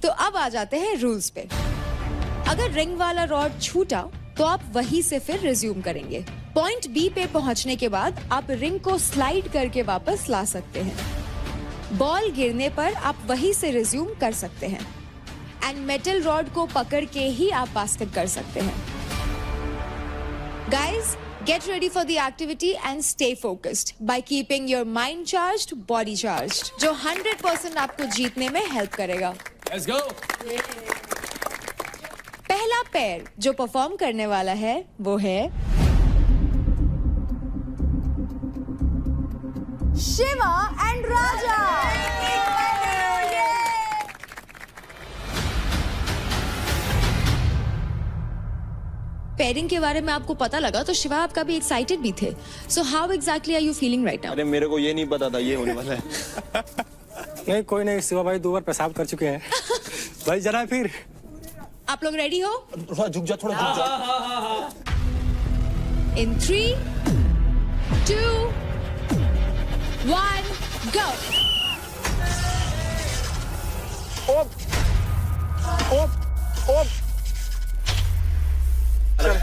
तो अब आ जाते हैं रूल्स पे। अगर रिंग वाला रॉड छूटा तो आप वहीं से फिर रिज्यूम करेंगे। पॉइंट बी पे पहुंचने के बाद आप रिंग को स्लाइड करके वापस ला सकते हैं। बॉल गिरने पर आप वहीं से रिज्यूम कर सकते हैं एंड मेटल रॉड को पकड़ के ही आप बास्केट कर सकते हैं। Guys, get ready for the activity and stay focused by keeping your mind charged, body charged, जो 100% आपको जीतने में हेल्प करेगा। Let's go! पहला पेयर जो परफॉर्म करने वाला है वो है शिवा एंड राजा। पेयरिंग के बारे में आपको पता लगा तो शिवा आप काफी एक्साइटेड भी थे। So how exactly are you feeling right now? अरे मेरे को ये नहीं पता था ये होने वाला है। नहीं कोई नहीं, शिवा भाई 2 बार पेशाब कर चुके हैं। भाई जरा फिर आप लोग रेडी हो? थोड़ा झुक जा, थोड़ा झुक जा। In 3, 2, 1, go!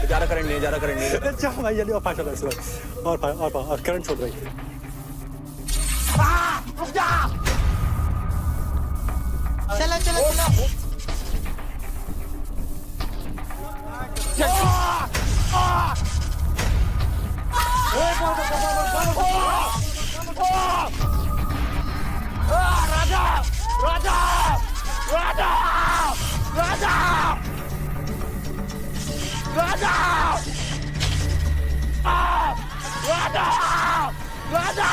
ज्यादा करंट नहीं, ज्यादा करंट नहीं। अच्छा भाई जल्दी और फास्ट और करंट छोड़ भाई। चलो चलो चलो। राजा राजा राजा राजा राजा राजा राजा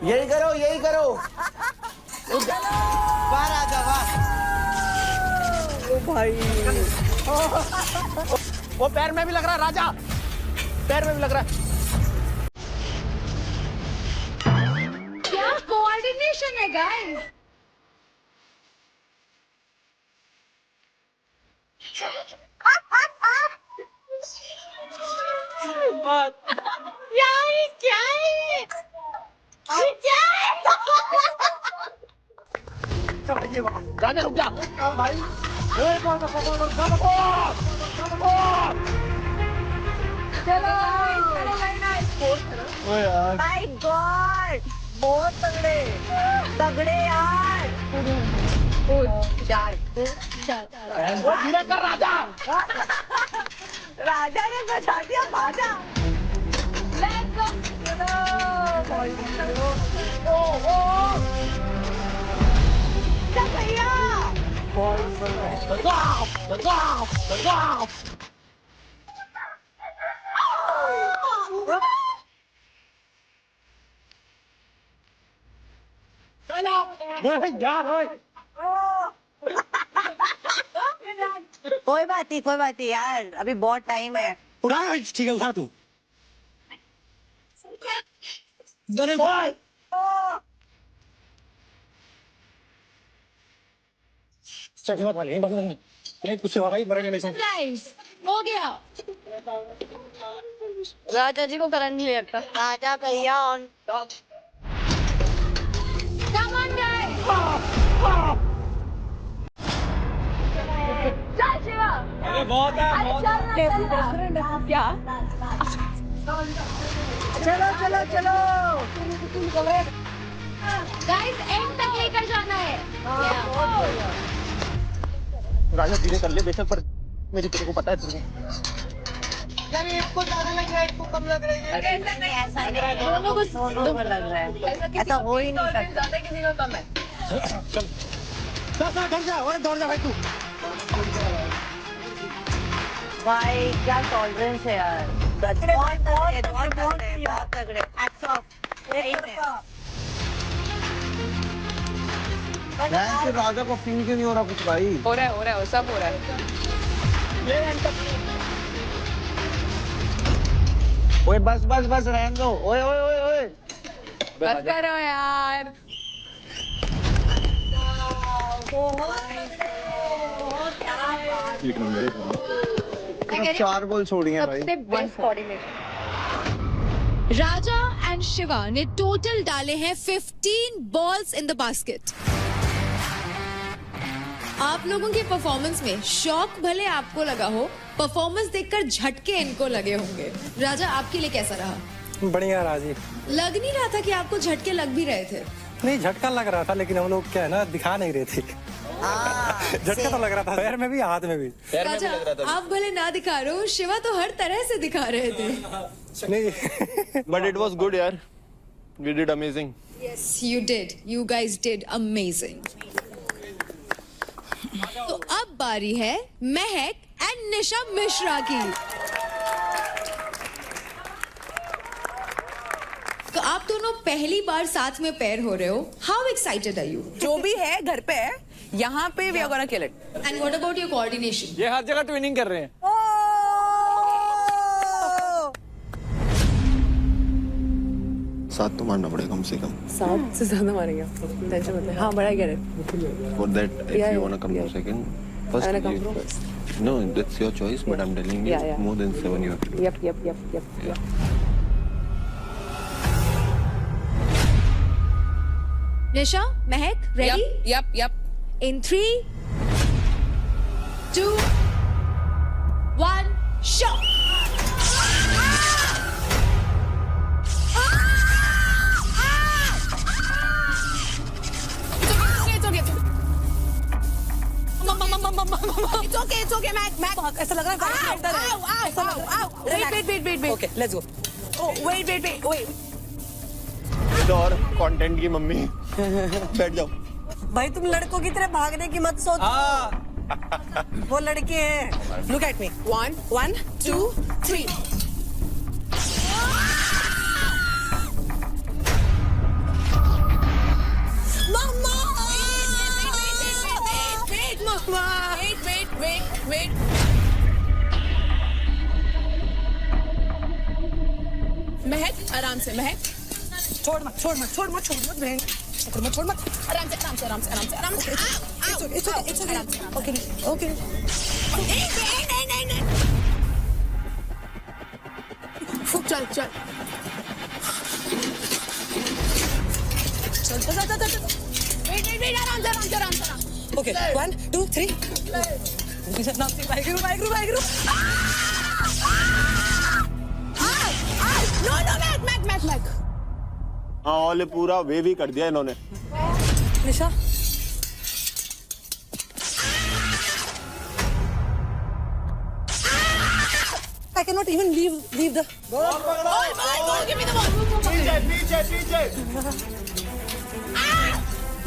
यही करो यही करो। वाह राजा वाह। ओ भाई वो पैर में भी लग रहा है राजा, पैर में भी लग रहा है। क्या कोऑर्डिनेशन है गाइस। क्या है राजा रुक जा भाई। माय गॉड, बहुत तगड़े तगड़े यार। वो धीरे कर राजा। राजा ने बचा दिया बाजा। भैया कोई बात नहीं यार, अभी बहुत टाइम है। उड़ा ठीक है, उठा तू। कुछ हो गया। राजा जी को करंट नहीं लगता। राजा भैया ऑन। चल शिवा। अरे बहुत है क्या? चलो चलो चलो गाइस एंड तक लेकर जाना है। राजा धीरे कर ले बेशक, पर मेरी तेरे को पता है तुझे। यार इसको ज्यादा लग रहा है, इसको कम लग रहा है। ऐसा नहीं, ऐसा नहीं, दोनों को दोनों लग रहा है, ऐसा हो ही नहीं सकता। ज्यादा किसी का कम है। चल दौड़ जा, ओए दौड़ जा भाई तू। भाई क्या टॉलरेंस है यार, बहुत तगड़े। राजा को फील क्यों नहीं हो रहा कुछ भाई? हो रहा है, सब हो रहा है। ओए बस रहने दो। ओए ओए ओए ओए बस करो यार। चार बॉल छोड़ी हैं भाई। राजा एंड शिवा ने टोटल डाले हैं 15 बॉल्स इन द बास्केट। आप लोगों की परफॉर्मेंस में शॉक भले आपको लगा हो, परफॉर्मेंस देखकर झटके इनको लगे होंगे। राजा, आपके लिए कैसा रहा? बढ़िया रहा जी। लग नहीं रहा था कि आपको झटके लग भी रहे थे? नहीं, झटका लग रहा था, लेकिन हम लोग क्या है ना, दिखा नहीं रहे थे। झटका तो लग रहा था, पैर में भी, हाथ में भी। राजा, आप भले ना दिखा रहे हो, शिवा तो हर तरह से दिखा रहे थे। नहीं बट इट वॉज गुड यार, we did amazing. Yes, you did. You guys did amazing. तो अब बारी है महक एंड निशा मिश्रा की। तो आप दोनों पहली बार साथ में पेयर हो रहे हो। How excited are you? जो भी है घर पे है, यहाँ पे we are gonna kill it. And what about your coordination? ये हर जगह ट्विनिंग कर रहे हैं। सात तो मारना पड़ेगा कम से कम। 7 से ज्यादा मारेंगे आपको, टेंशन मत ले। हाँ, बड़ा get it. For that, if you wanna come to second, first. I'm gonna come you- first. No, that's your choice, but I'm telling you, Yeah, yeah. more than 7 you have to do. Yep. Nisha, Mahek, ready? Yep. In 3, 2, 1, shot! It's okay, Mac. ऐसा लग रहा है Wait. Okay, let's go. Oh, wait. और content की mummy बैठ जाओ। भाई तुम लड़कों की तरह भागने की मत सोच। वो लड़के हैं। Look at me. 1, 2, 3. Mama! Wait. महक, आराम से महक। छोड़ मत बहन। छोड़ मत। आराम से। It's okay. Okay. नहीं। चल। चल। Wait, आराम से। Okay, 1, 2, 3. वाहिगुरु। No, Mac. हाँ, और पूरा वे भी कर दिया इन्होंने। निशा, I cannot even leave the ball. Give me the ball. पीछे।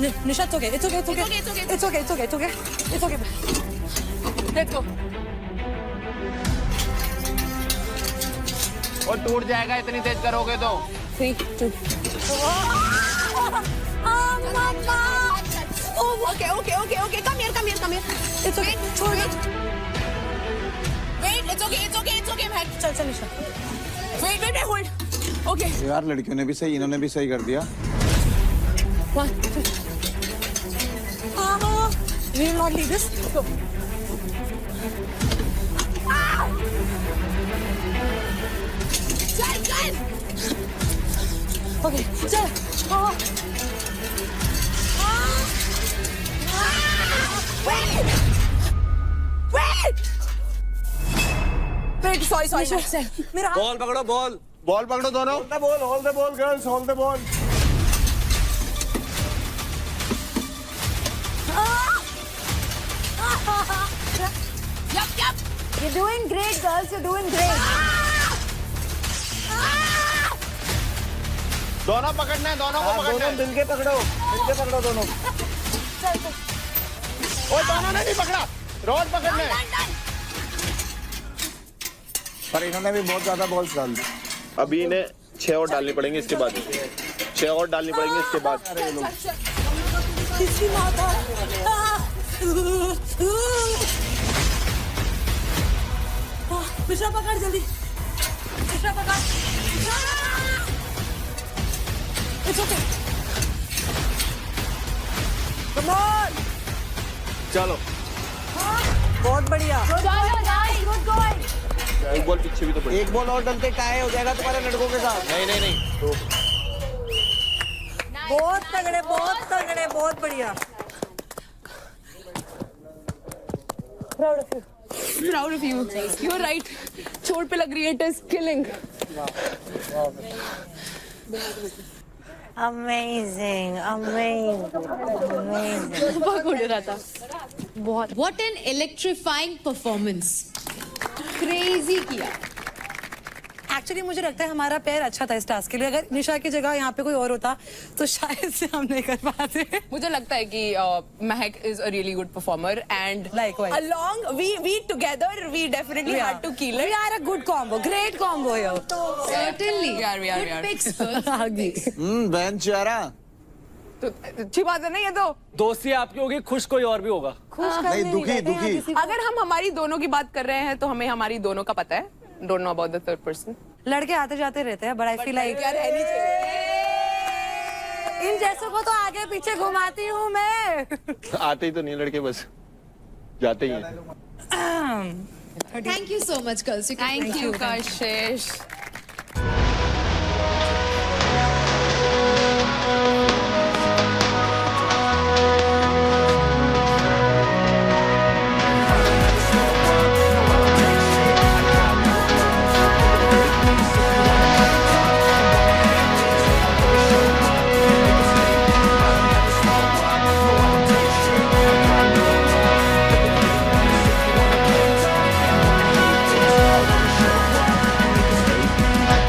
Nisha, it's okay. It's okay. Let's go. और टूट जाएगा इतनी तेज करोगे तो। 3, 2. Okay. Come here. It's okay. Wait. It's okay, Mac. चल, निशा. Wait, hold. Okay. यार लड़कियों ने भी सही, इन्होंने भी सही कर दिया। 1, 2. We will not leave this. Go. चल. Okay, चल. Wait, sorry. मेरा बॉल पकड़ो दोनों। Hold the ball, girls, hold the ball. Yup. You're doing great, girls. You're doing great. दोनों पकड़ना है, दोनों को पकड़ना है। मिलके पकड़ो दोनों। ओ दोनों ने नहीं पकड़ा, रोज पकड़ना है। पर इन्होंने भी बहुत ज्यादा बॉल्स डाल दी। अभी इन्हें 6 और डालनी पड़ेंगी, इसके बाद 6 और डालनी पड़ेंगी इसके बाद। किसकी माता? मिश्रा पकड़ जल्दी, मिश्रा पकड़। It's okay. Come on. चलो बहुत बढ़िया। Good going. एक बॉल पीछे भी तो पड़ी। एक बॉल और डलते टाई हो जाएगा तुम्हारे लड़कों के साथ। नहीं। बहुत तगड़े, बहुत बढ़िया। Proud of you. You're right. चोट पे लग रही है, it is killing. Amazing. बहुत उड़ रहा था। बहुत what an electrifying performance, crazy किया। एक्चुअली मुझे लगता है हमारा पैर अच्छा था इस टास्क के लिए। अगर निशा की जगह यहाँ पे कोई और होता तो शायद से हम नहीं कर पाते। मुझे लगता है कि महक is a really good performer and Likewise. along we together we definitely had to kill it. We are a good combo, great combo here. Certainly. We are. Good picks, girls. बहन चारा। तो अच्छी बात है ना ये तो। दोस्ती आपकी होगी, खुश कोई और भी होगा। नहीं, दुखी। अगर हम हमारी दोनों की बात कर रहे हैं तो हमें हमारी दोनों का पता है। Don't know about the third person. लड़के आते जाते रहते हैं, but I feel like यार है नहीं चाहिए। इन जैसों को तो आगे पीछे घुमाती हूँ मैं। आते ही तो नहीं लड़के, बस जाते ही हैं। Thank you so much, girls. Thank you, Kashish.